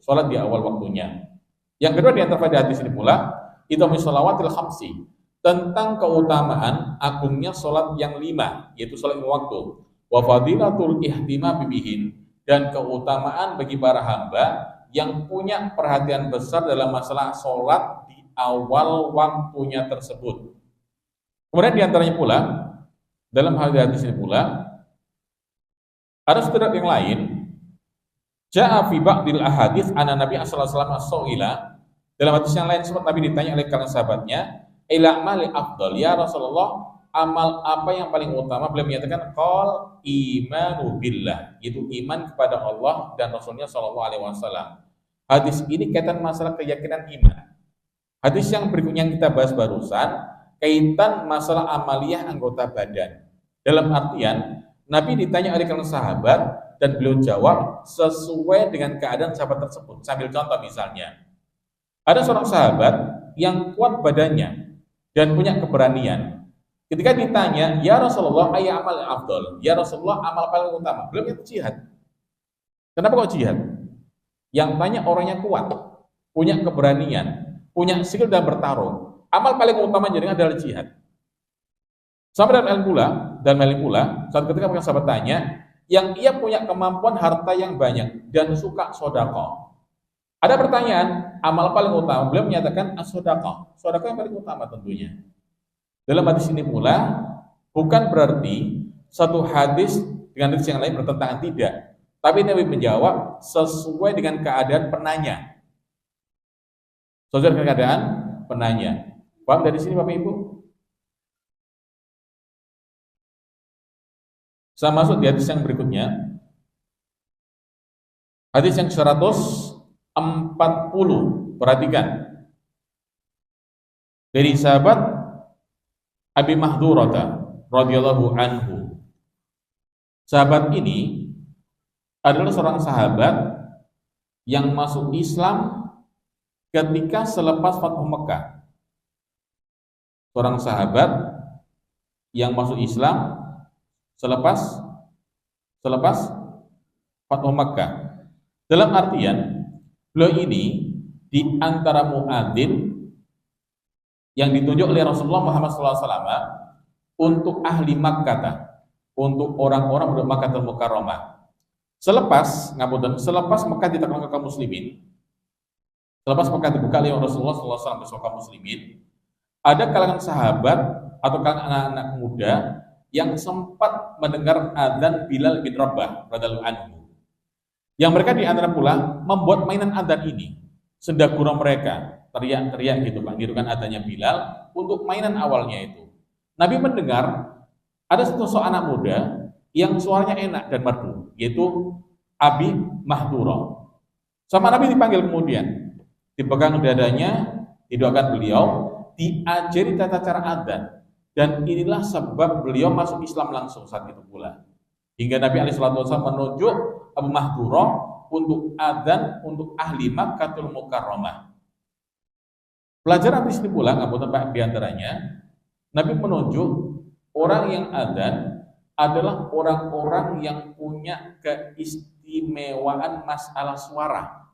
A: sholat di awal waktunya. Yang kedua di antara faedah hadis ini pula, itu sholawatil khamsi, tentang keutamaan agungnya sholat yang 5, yaitu sholat lima waktu. Wa fadilatul ihtimam bibihin, dan keutamaan bagi para hamba yang punya perhatian besar dalam masalah sholat di awal waktunya tersebut. Kemudian diantaranya pula, dalam hal hadis ini pula, ada sudut yang lain. Ja'a fi ba'dil ahadits anna Nabi sallallahu alaihi wasallam as-su'ila, dalam hadis yang lain sempat Nabi ditanya oleh kalangan sahabatnya, ila mali afdal ya Rasulullah, amal apa yang paling utama? Beliau menyatakan qal imanu billah, yaitu iman kepada Allah dan Rasulnya sallallahu alaihi wasallam. Hadis ini kaitan masalah keyakinan iman. Hadis yang berikutnya yang kita bahas barusan kaitan masalah amaliyah anggota badan. Dalam artian Nabi ditanya oleh kalangan sahabat dan beliau jawab sesuai dengan keadaan sahabat tersebut. Sambil contoh misalnya, ada seorang sahabat yang kuat badannya dan punya keberanian. Ketika ditanya, ya Rasulullah, ayya amal afdal? Ya Rasulullah, amal paling utama. Beliau menyebut jihad. Kenapa kok jihad? Yang tanya orangnya kuat, punya keberanian, punya skill dalam bertarung. Amal paling utama jadinya adalah jihad. Sama dengan ilmu pula, saat ketika sahabat tanya, yang ia punya kemampuan harta yang banyak dan suka sedekah. Ada pertanyaan, amal paling utama, beliau menyatakan as-sedekah. Sedekah yang paling utama tentunya. Dalam hadis ini pula, bukan berarti satu hadis dengan hadis yang lain bertentangan, tidak. Tapi Nabi menjawab sesuai dengan keadaan penanya. Sesuai dengan keadaan penanya. Paham dari sini Bapak Ibu? Saya masuk di hadis yang berikutnya. Hadis yang 140. Perhatikan. Dari sahabat Abi Mahdurata radhiyallahu anhu. Sahabat ini adalah seorang sahabat yang masuk Islam ketika selepas Fathu Mekah. Seorang sahabat yang masuk Islam selepas Fathu Mekah. Dalam artian, beliau ini di antara muadzin yang ditunjuk oleh Rasulullah Muhammad SAW untuk ahli Makkah, untuk orang-orang penduduk Makkahul Mukarramah. Selepas Mekah ditaklukkan kaum muslimin, selepas Mekah dibuka oleh Rasulullah SAW bersama kaum muslimin, ada kalangan sahabat atau kalangan anak-anak muda yang sempat mendengar adzan Bilal bin Rabah radhiyallahu anhu. Yang mereka di antara pula membuat mainan adzan ini. Sendagura mereka teriak-teriak gitu Pak, nirukan adzannya Bilal untuk mainan awalnya itu. Nabi mendengar ada satu anak muda yang suaranya enak dan merdu, yaitu Abi Mahdura. Sama Nabi dipanggil kemudian, dipegang dadanya, didoakan beliau, diajari tata cara adzan, dan inilah sebab beliau masuk Islam langsung saat itu pula. Hingga Nabi SAW menunjuk Abu Mahdura untuk adzan untuk ahli Makkahul Mukarramah. Pelajaran di sini pula, nggak di antaranya, Nabi menunjuk orang yang adzan adalah orang-orang yang punya keistimewaan masalah suara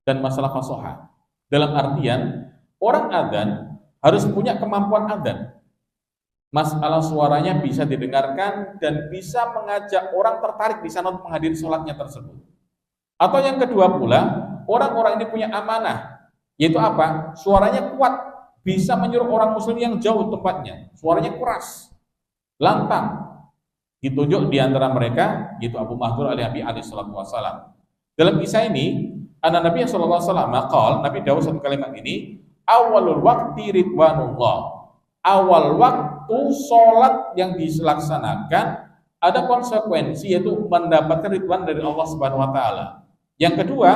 A: dan masalah fasoha. Dalam artian, orang adzan harus punya kemampuan adzan. Masalah suaranya bisa didengarkan dan bisa mengajak orang tertarik di sana untuk menghadiri sholatnya tersebut. Atau yang kedua pula, orang-orang ini punya amanah, yaitu apa? Suaranya kuat, bisa menyuruh orang muslim yang jauh tempatnya. Suaranya keras, lantang. Ditunjuk di antara mereka, yaitu Abu Mahdur alaihi wassalam. Dalam kisah ini, anak Nabi sallallahu alaihi wasallam Nabi Dawud satu kalimat ini, awalul waqti ridwanullah. Awal waktu sholat yang dilaksanakan ada konsekuensi, yaitu mendapatkan ridwan dari Allah Subhanahu wa taala. Yang kedua,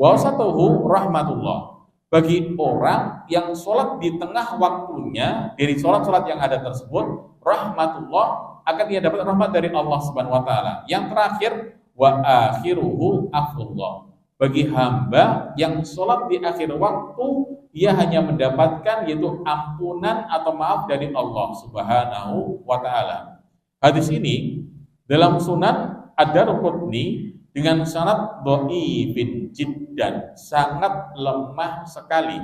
A: wasatuhu rahmatullah. Bagi orang yang sholat di tengah waktunya, dari sholat-sholat yang ada tersebut, rahmatullah, akan ia dapat rahmat dari Allah Subhanahu wa taala. Yang terakhir, wa akhiruhu afullah. Bagi hamba yang sholat di akhir waktu, ia hanya mendapatkan yaitu ampunan atau maaf dari Allah Subhanahu wa taala. Hadis ini dalam Sunan Ad-Darqutni dengan sanad dhaifin jiddan, sangat lemah sekali.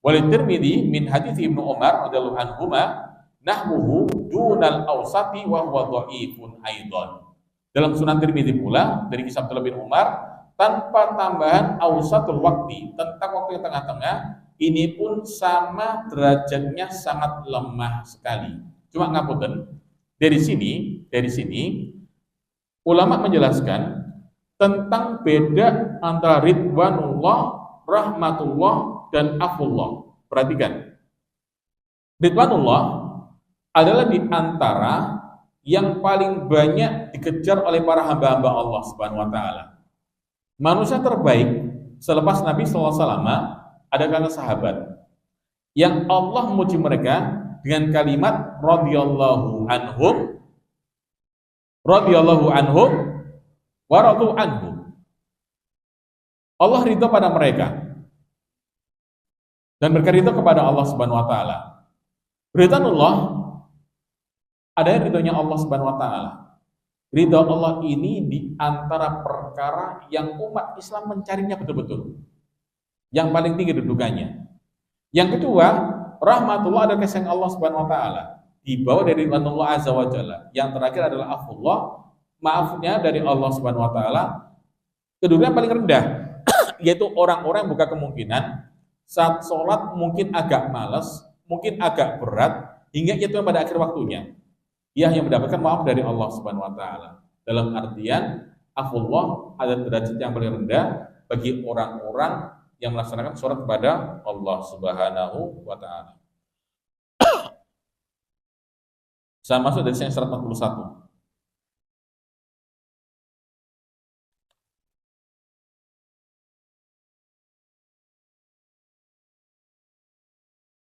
A: Walid Tirmidzi min hadits Ibnu Umar radhiyallahu anhuma nahmuhu dunal awsati wa huwa dhaifun aidan. Dalam Sunan Tirmidzi pula dari kisah Abdullah bin Umar tanpa tambahan ausatul waktu, tentang waktu yang tengah-tengah, ini pun sama derajatnya sangat lemah sekali. Cuma ngapunten, dari sini ulama menjelaskan tentang beda antara ridwanullah, rahmatullah, dan afullah. Perhatikan, ridwanullah adalah di antara yang paling banyak dikejar oleh para hamba-hamba Allah Subhanahu wa taala. Manusia terbaik selepas Nabi SAW ada kalangan sahabat yang Allah memuji mereka dengan kalimat radhiyallahu anhum wa radu anhum. Allah ridho pada mereka dan mereka ridho kepada Allah Subhanahu wa taala. Ridwanullah ada ridhonya Allah Subhanahu wa taala. Ridho Allah ini di antara perkara yang umat Islam mencarinya betul-betul. Yang paling tinggi kedudukannya. Yang kedua, rahmatullah adalah kasih Allah Subhanahu wa taala. Di bawah dari ridwanullah azza wa jalla. Yang terakhir adalah afullah, maafnya dari Allah Subhanahu wa taala. Kedudukan paling rendah yaitu orang-orang yang buka kemungkinan saat sholat mungkin agak malas, mungkin agak berat, hingga itu pada akhir waktunya. Ia hanya mendapatkan maaf dari Allah Subhanahu wa taala. Dalam artian afullah ada derajat yang paling rendah bagi orang-orang yang melaksanakan sholat kepada Allah Subhanahu wa taala. Saya masuk dari ayat 141.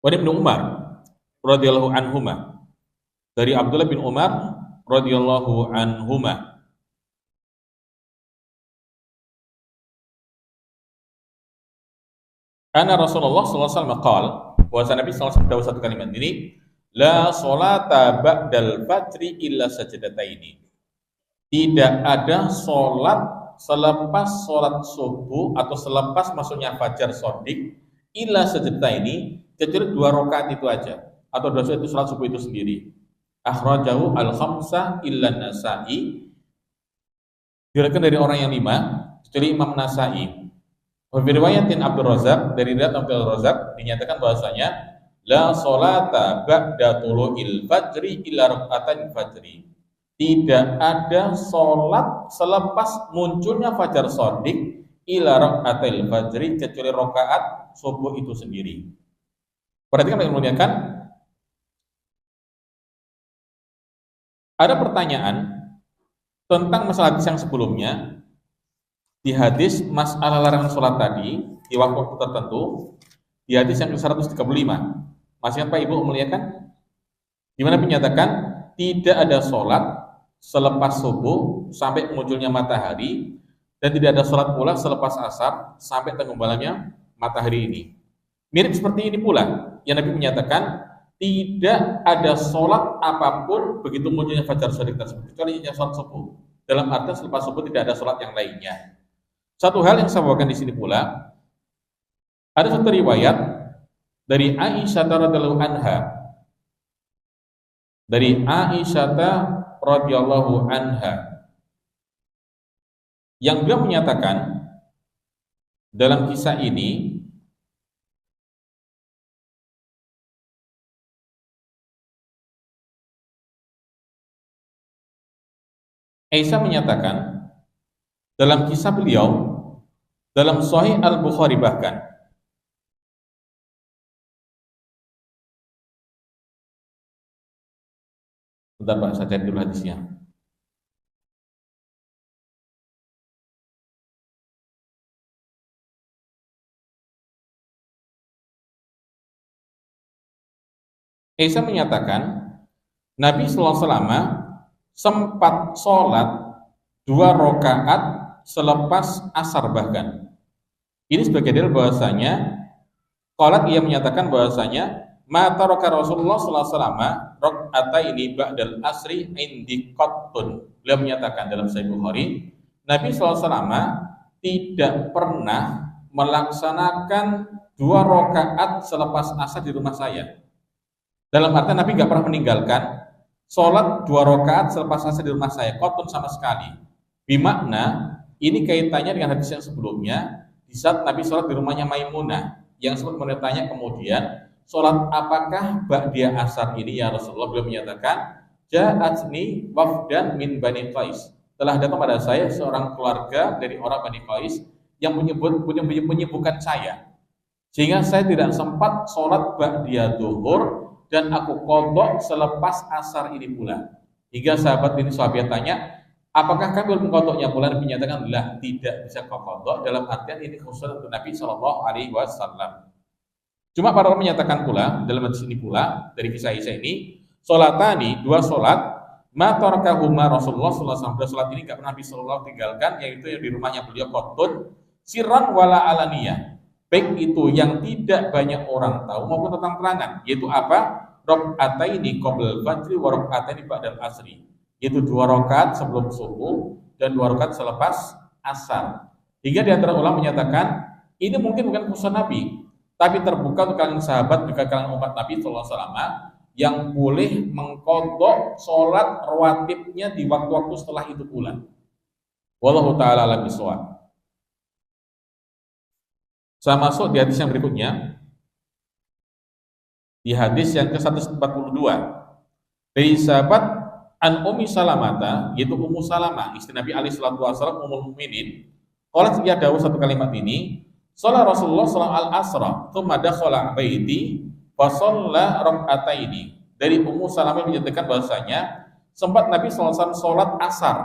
A: Wa Ibnu Umar radhiyallahu anhuma, dari Abdullah bin Umar radhiyallahu anhuma, karena Rasulullah sallallahu alaihi wasallam qaal, bahwa Nabi sallallahu alaihi wasallam satu kalimat ini, la sholata ba'dal fajri illa sajadataini. Tidak ada sholat selepas sholat subuh atau selepas masuknya fajar shodiq illa sajadataini, kecuali 2 rakaat itu aja, atau 2 itu sholat subuh itu sendiri. Akhrajahu al-khamsah illa Nasa'i, diriwayatkan dari orang yang 5 kecuali Imam Nasa'i. Riwayatin Abdul Razak, dari riwayat Abdul Razak dinyatakan bahwasanya la sholata ba'da tulu'il fajri illa raka'atan fajri. Tidak ada sholat selepas munculnya fajar shodiq illa raka'atil fajri, kecuali rakaat subuh itu sendiri. Perhatikan yang dimuliakan, ada pertanyaan tentang masalah hadis yang sebelumnya. Di hadis masalah larangan sholat tadi di waktu tertentu, di hadis yang ke-135, masih Pak Ibu memuliakan, di mana menyatakan tidak ada sholat selepas subuh sampai munculnya matahari, dan tidak ada sholat pula selepas asar sampai tenggelamnya matahari ini. Mirip seperti ini pula yang Nabi menyatakan tidak ada sholat apapun begitu munculnya fajar shodiq tersebut, kecuali sholat subuh. Dalam arti selepas subuh tidak ada sholat yang lainnya. Satu hal yang saya bawakan di sini pula, ada satu riwayat dari Aisyah radhiyallahu anha, dari Aisyah radhiyallahu anha, yang beliau menyatakan dalam kisah ini, Aisyah menyatakan dalam kisah beliau dalam Sahih Al-Bukhari, bahkan bentar Pak, saya cari dulu hadisnya. Aisyah menyatakan Nabi sallallahu alaihi wasallam sempat sholat 2 rakaat selepas asar bahkan. Ini sebagai dalil bahwasanya qalat, ia menyatakan bahwasanya ma taraka Rasulullah sallallahu alaihi wasallam raka'ataini ba'dal asri indi qattun. Beliau menyatakan dalam Sahih Bukhari, Nabi sallallahu alaihi wasallam tidak pernah melaksanakan 2 rakaat selepas asar di rumah saya. Dalam arti Nabi enggak pernah meninggalkan sholat 2 rakaat selepas asar di rumah saya, qattun sama sekali. Bimakna ini kaitannya dengan hadis yang sebelumnya, di saat Nabi sholat di rumahnya Maimunah, yang sempat bertanya kemudian, sholat apakah ba'da asar ini ya Rasulullah? Beliau menyatakan, ja'atni wafdan min Bani Qais. Telah datang pada saya seorang keluarga dari orang Bani Qais yang menyebutkan saya, sehingga saya tidak sempat sholat ba'da zuhur dan aku qadha selepas asar ini pula. Hingga sahabat tanya, apakah kami belum mengkodoknya? Pula Nabi menyatakan, lah, tidak bisa kodok, dalam artian ini khusus untuk Nabi Shallallahu Alaihi Wasallam. Cuma para ulama menyatakan pula dalam hadis ini pula dari kisah Aisyah ini, sholatani, 2 sholat, ma tarakahuma Rasulullah Sallallahu Alaihi Wasallam. Sholat ini nggak pernah Nabi Sallallahu tinggalkan, yaitu yang di rumahnya beliau qatun sirran wala alaniyah, baik itu yang tidak banyak orang tahu maupun terang-terangan, yaitu apa? Raka'ataini qabla al-fajri wa raka'ataini ba'da al-asri, yaitu 2 rakaat sebelum subuh dan 2 rakaat selepas asar. Hingga di antara ulama menyatakan ini mungkin bukan khusus Nabi, tapi terbuka untuk kalangan sahabat, juga kalangan umat Nabi sallallahu alaihi wasallam yang boleh mengqadha sholat rawatibnya di waktu-waktu setelah itu pula. Wallahu taala alam bisawab. Saya masuk di hadis yang berikutnya. Di hadis yang ke-142 dari sahabat An Ummi Salamata, yaitu Ummu Salamah, istri Nabi alaihi salatu wasallam, ummul mukminin, qalat, ia dawuh satu kalimat ini, shalla Rasulullah sallallahu alaihi wasallam tsumma dakhala baiti fa shalla rak'ataini. Dari Ummu Salamah menyatakan bahwasanya sempat Nabi sallallahu alaihi wasallam salat asar,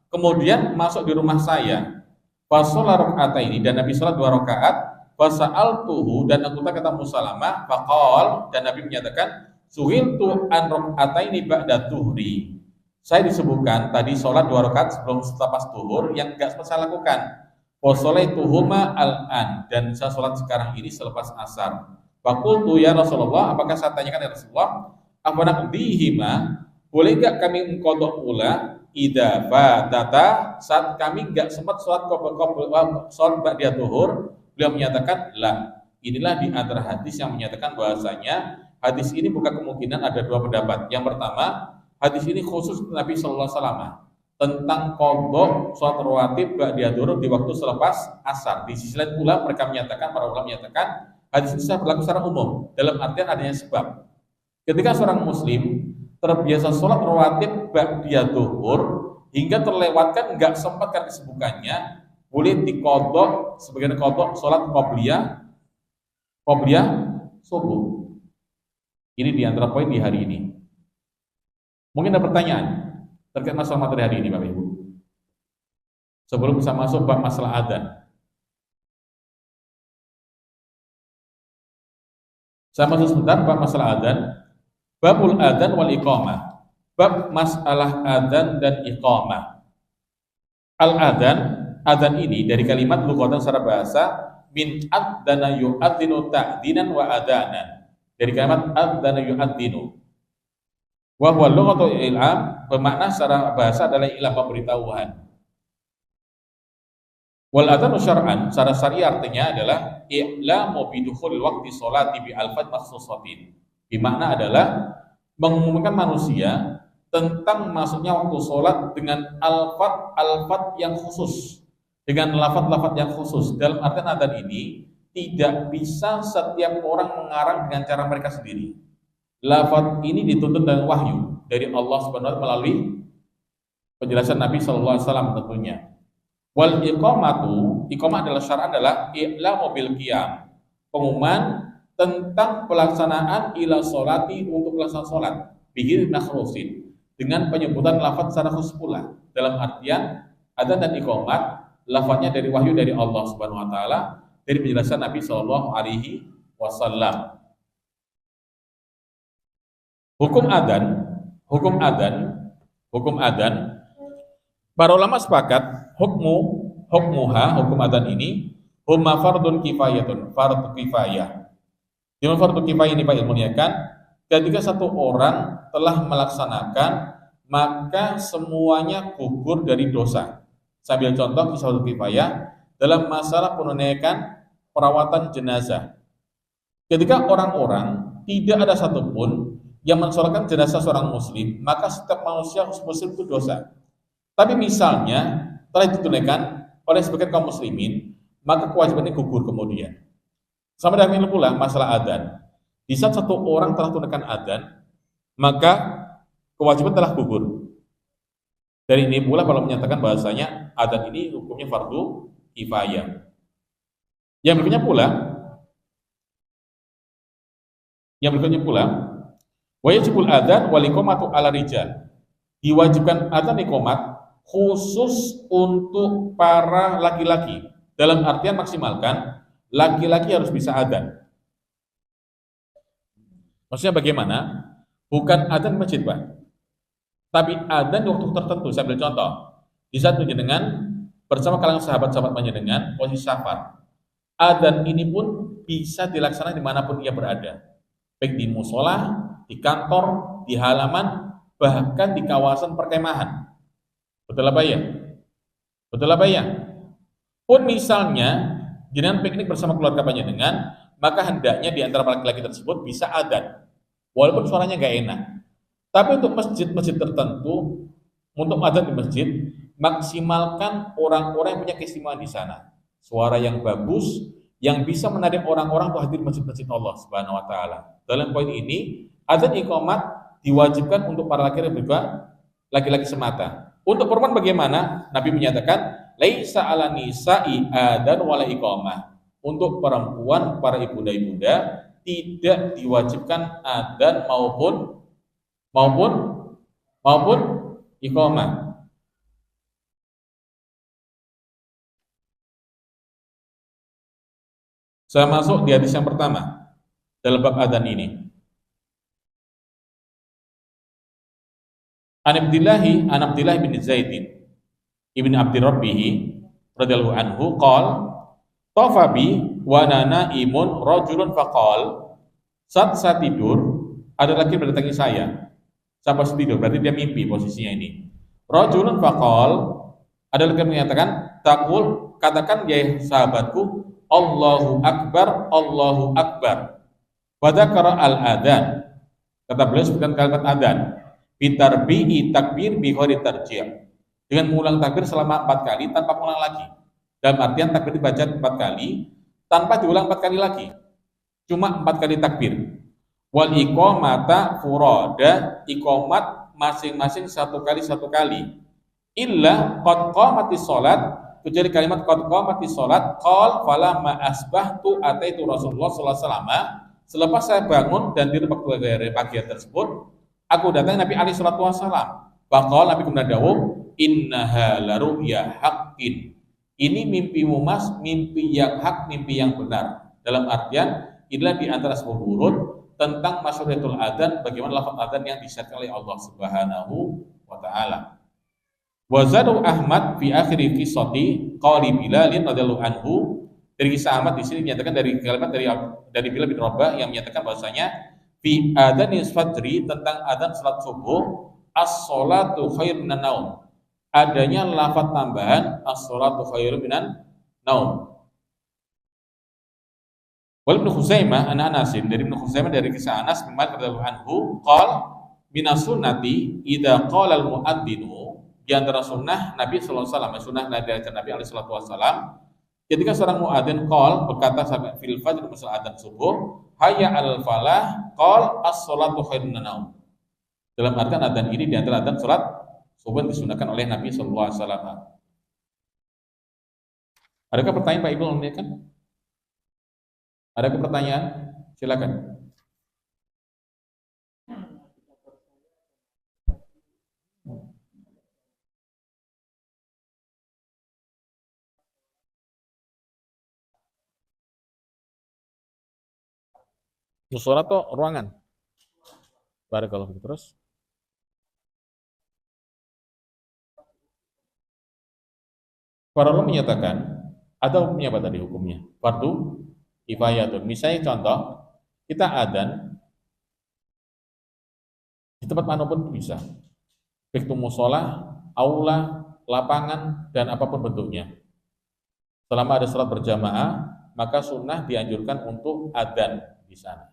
A: kemudian masuk di rumah saya, fa shalla rak'ataini, dan Nabi salat 2 rakaat, Fasa'altuhu, dan aku kata Musalamah, faqal, dan Nabi menyatakan, suhiltu an rakaataini ba'da tuhri. Saya disebutkan tadi sholat 2 rakaat sebelum selepas tuhur yang enggak sempat saya lakukan. Wasolaituhuma al-an, dan saya sholat sekarang ini selepas asar. Faqultu ya Rasulullah, apakah saya tanyakan ya Rasulullah, afanaqdihima, boleh enggak kami mengqadha pula idza fatata, saat kami enggak sempat sholat ba'da tuhur? Beliau menyatakan lah. Inilah di antara hadis yang menyatakan bahwasanya hadis ini bukan kemungkinan, ada dua pendapat. Yang pertama, hadis ini khusus Nabi Sallallahu Alaihi Wasallam tentang qadha sholat rawatib ba'da zuhur di waktu selepas asar. Di sisi lain pula mereka menyatakan, para ulama menyatakan hadis ini berlaku secara umum, dalam artian adanya sebab. Ketika seorang muslim terbiasa sholat rawatib ba'da zuhur hingga terlewatkan, enggak sempat kan kesibukannya, boleh diqadha sebagian qadha sholat qabliyah subuh. Ini di antara poin di hari ini. Mungkin ada pertanyaan terkait masalah materi hari ini, Bapak Ibu. Sebelum bisa masuk bab masalah adzan. Saya masuk sebentar bab masalah adzan. Babul adzan wal iqamah. Bab masalah adzan dan iqamah. Al-adzan, adzan ini dari kalimat lughatan secara bahasa min adzana yu'adzinu ta'dinan wa adanan. Dari kalimat adzana yu'adzinu. Wa huwa lughatul ilham, bermakna secara bahasa adalah ilham, pemberitahuan. Wal adzanu syar'an, secara syar'i artinya adalah i'lamu bidukhulil waqti sholati bi alfat makhsusatin. Bermakna adalah mengumumkan manusia tentang masuknya waktu sholat dengan alfat yang khusus, dengan lafaz-lafaz yang khusus. Dalam artian adzan ini tidak bisa setiap orang mengarang dengan cara mereka sendiri. Lafaz ini dituntut dengan wahyu dari Allah Subhanahu wa taala melalui penjelasan Nabi sallallahu alaihi wasallam tentunya. Wal iqamatu, iqamah adalah syar'an adalah i'lamu bil qiyam, pengumuman tentang pelaksanaan ila sholati, untuk pelaksanaan salat bihi nakhrusin, dengan penyebutan lafaz secara khusus pula. Dalam artian adzan dan iqamat lafaznya dari wahyu dari Allah Subhanahu wa taala, dari penjelasan Nabi sallallahu alaihi wasallam. Hukum adzan. Para ulama sepakat hukum adzan ini huma fardun kifayatun, fardu kifayah. Dengan fardu kifayah ini Pak ilmunya kan, ketika satu orang telah melaksanakan maka semuanya gugur dari dosa. Sambil contoh kisah fardu kifayah dalam masalah penunaikan perawatan jenazah. Ketika orang-orang tidak ada satupun yang mensolatkan jenazah seorang muslim, maka setiap manusia muslim itu dosa. Tapi misalnya telah ditunaikan oleh sebagian kaum muslimin, maka kewajiban ini gugur kemudian. Sama dengan pula masalah adzan. Di saat satu orang telah tunaikan adzan, maka kewajiban telah gugur. Dari ini pula kalau menyatakan bahasanya adzan ini hukumnya fardu kifayah. Yang berikutnya pula wajibul adzan wal iqamatu ala rijal. Diwajibkan adzan iqamat khusus untuk para laki-laki. Dalam artian maksimalkan laki-laki harus bisa adzan. Maksudnya bagaimana? Bukan adzan masjid, Pak. Tapi adzan di waktu tertentu. Saya ambil contoh. Di saat panjenengan bersama kalangan sahabat-sahabat panjenengan posisi safar. Adzan ini pun bisa dilaksanakan dimanapun ia berada. Baik di musola, di kantor, di halaman, bahkan di kawasan perkemahan. Betul apa ya? Pun misalnya jenengan piknik bersama keluarga panjenengan, maka hendaknya di antara laki-laki tersebut bisa adzan, walaupun suaranya gak enak. Tapi untuk masjid-masjid tertentu, untuk adzan di masjid, maksimalkan orang-orang yang punya keistimewaan di sana, suara yang bagus, yang bisa menarik orang-orang untuk hadir masjid-masjid Allah Subhanahu wa taala. Dalam poin ini, adzan iqamat diwajibkan untuk para laki-laki semata. Untuk perempuan bagaimana? Nabi menyatakan, laisa ala nisa'i adzan wala iqamah. Untuk perempuan, para ibunda-ibunda tidak diwajibkan adzan maupun iqamah. Saya masuk di hadis yang pertama dalam bab adzan ini. An Abdillah bin Zaidin ibn Abdi Rabbih radhiyallahu anhu qala tafa bi wa nana imun rajulun faqal, saat saya tidur ada laki mendatangi saya. Saya pas tidur berarti dia mimpi posisinya ini. Rajulun faqal, ada laki menyatakan, taqul, katakan ya sahabatku, Allahu akbar, Allahu akbar. Wa dzakara al-adzan, kata beliau sebutkan kalimat adzan, bitarbi'i takbir bi ghairi tarji', dengan mengulang takbir selama 4 kali tanpa mengulang lagi. Dalam artian takbir dibaca 4 kali tanpa diulang 4 kali lagi, cuma 4 kali takbir. Wal iqamata furada, iqamat masing-masing 1 kali. Illa qad qamatis shalat, kecuali kalimat qad qamatis shalat, qal falamma asbahtu ataitu Rasulullah sallallahu alaihi wasallam, selepas saya bangun dan tidur waktu dari pagi tersebut, aku datang Nabi alaihi salatu wasallam. Faqala, Nabi kemudian dawuh, innaha la ru'ya haqqin, ini mimpimu mas, mimpi yang hak, mimpi yang benar. Dalam artian inilah di antara sebuah urut tentang masyhuriyatul adzan, bagaimana lafaz adzan yang disyariatkan oleh Allah Subhanahu wa taala. Wa zadu Ahmad fi akhiri qissati qali Bilal radhiyallahu anhu, dari kisah Ahmad di sini dinyatakan dari kalimat dari Bilal bin Rabah yang menyatakan bahwasanya fi adzanil fajri, tentang adzan salat subuh, as-sholatu khairun minan naum, adanya lafaz tambahan as-sholatu khairun minan naum. Wal Ibnu Khuzaimah an Anas, dari Ibnu Khuzaimah dari kisah Anas bin Malik radhiyallahu anhu qala minas sunnati idza qala al muadzinu, di antara sunnah Nabi sallallahu alaihi wasallam, sunnah Nabi alaihi salatu wasallam, ketika seorang muadzin qal, berkata fil fajr, misal adzan subuh, hayya al falah, qal as-sholatu khairun minan naum. Dalam artian adzan ini di antara adzan salat subuh disunahkan oleh Nabi sallallahu alaihi wasallam. Adakah pertanyaan Pak Ibu menanyakan? Ada pertanyaan? Silakan. Musola atau ruangan? Barakallahu fiik. Terus para ulama menyatakan ada hukumnya apa tadi hukumnya? Fardu kifayatun. Misalnya contoh, kita adzan di tempat manapun bisa, baik itu musola, aula, lapangan, dan apapun bentuknya. Selama ada salat berjamaah, maka sunnah dianjurkan untuk adzan di sana.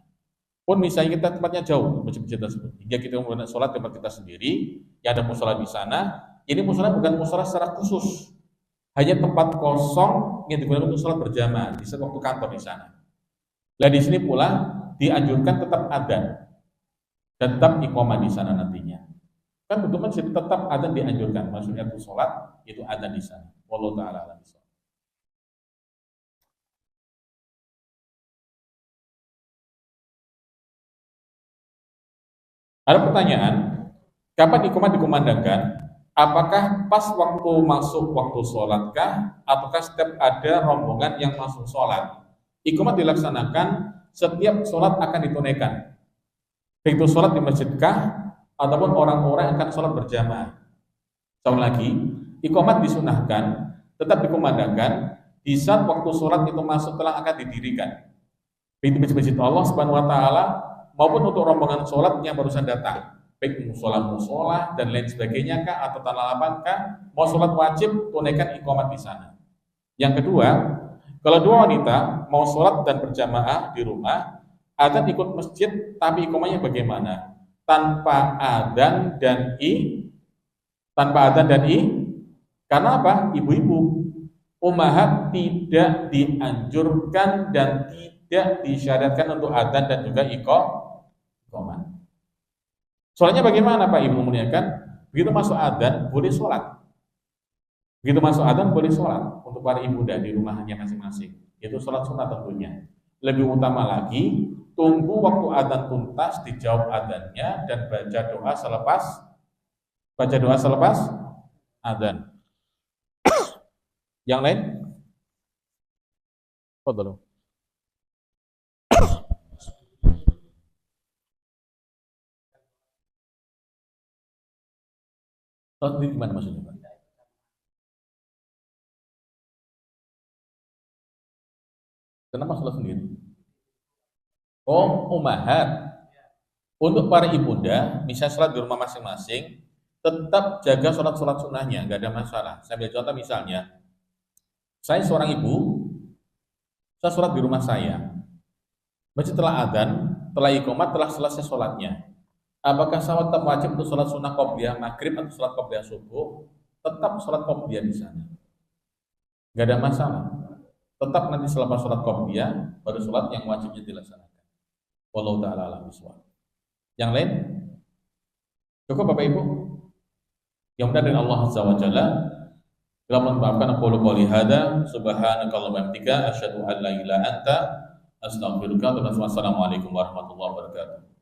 A: Pun misalnya kita tempatnya jauh, masjid-masjid tersebut, hingga kita menggunakan sholat tempat kita sendiri, yang ada musola di sana, ini musola bukan musola secara khusus, hanya tempat kosong yang digunakan untuk sholat berjamaah di waktu kantor di sana. Nah di sini pula dianjurkan tetap adzan dan tetap iqamah di sana nantinya. Kan betul masjid tetap adzan dianjurkan, maksudnya untuk sholat itu adzan di sana. Wallahu taala a'lam. Ada pertanyaan, kapan iqamah dikumandangkan? Apakah pas waktu masuk waktu sholatkah, ataukah setiap ada rombongan yang masuk sholat? Iqamah dilaksanakan setiap sholat akan ditunaikan, baik itu sholat di masjidkah, ataupun orang-orang yang akan sholat berjamaah. Sekali lagi, iqamah disunahkan, tetap dikumandangkan di saat waktu sholat itu masuk telah akan didirikan, baik di masjid Allah Subhanahu wa taala maupun untuk rombongan sholat yang barusan datang, baik musola dan lain sebagainya kah, atau tanah lapang kah, mau sholat wajib tunaikan iqamah di sana. Yang kedua, kalau dua wanita mau sholat dan berjamaah di rumah, adzan ikut masjid, tapi iqamahnya bagaimana? Tanpa adzan dan karena apa? Ibu-ibu ummahat tidak dianjurkan dan tidak disyariatkan untuk adzan dan juga iqamah. Soalnya bagaimana Pak Ibu muliakan? Begitu masuk adzan boleh sholat. Begitu masuk adzan boleh sholat untuk para ibu dan di rumahnya masing-masing. Itu sholat sunnah tentunya. Lebih utama lagi, tunggu waktu adzan tuntas, dijawab adzannya dan baca doa selepas adzan. Yang lain? Fadhlu. Sholat sendiri gimana maksudnya, Pak? Kenapa sholat sendiri? Oh, umahat. Untuk para ibunda, bisa sholat di rumah masing-masing, tetap jaga sholat-sholat sunnahnya, nggak ada masalah. Saya ambil contoh misalnya, saya seorang ibu, saya sholat di rumah saya. Masjid telah adzan, telah iqamat, telah selesai sholatnya. Apakah saya tetap wajib untuk sholat sunnah qobliyah maghrib atau sholat qobliyah subuh? Tetap sholat qobliyah di sana. Nggak ada masalah. Tetap nanti selepas sholat qobliyah, baru sholat yang wajibnya dilaksanakan. Wallahu ta'ala a'lam bishawab. Yang lain? Cukup Bapak Ibu? Yang mudah dari Allah Azza wa Jalla. Bila maafkan aku qouli hada, subhanakallahumma wa bihamdika asyhadu an la ilaha illa anta astaghfiruka wa atubu ilaik. Wassalamualaikum warahmatullahi wabarakatuh.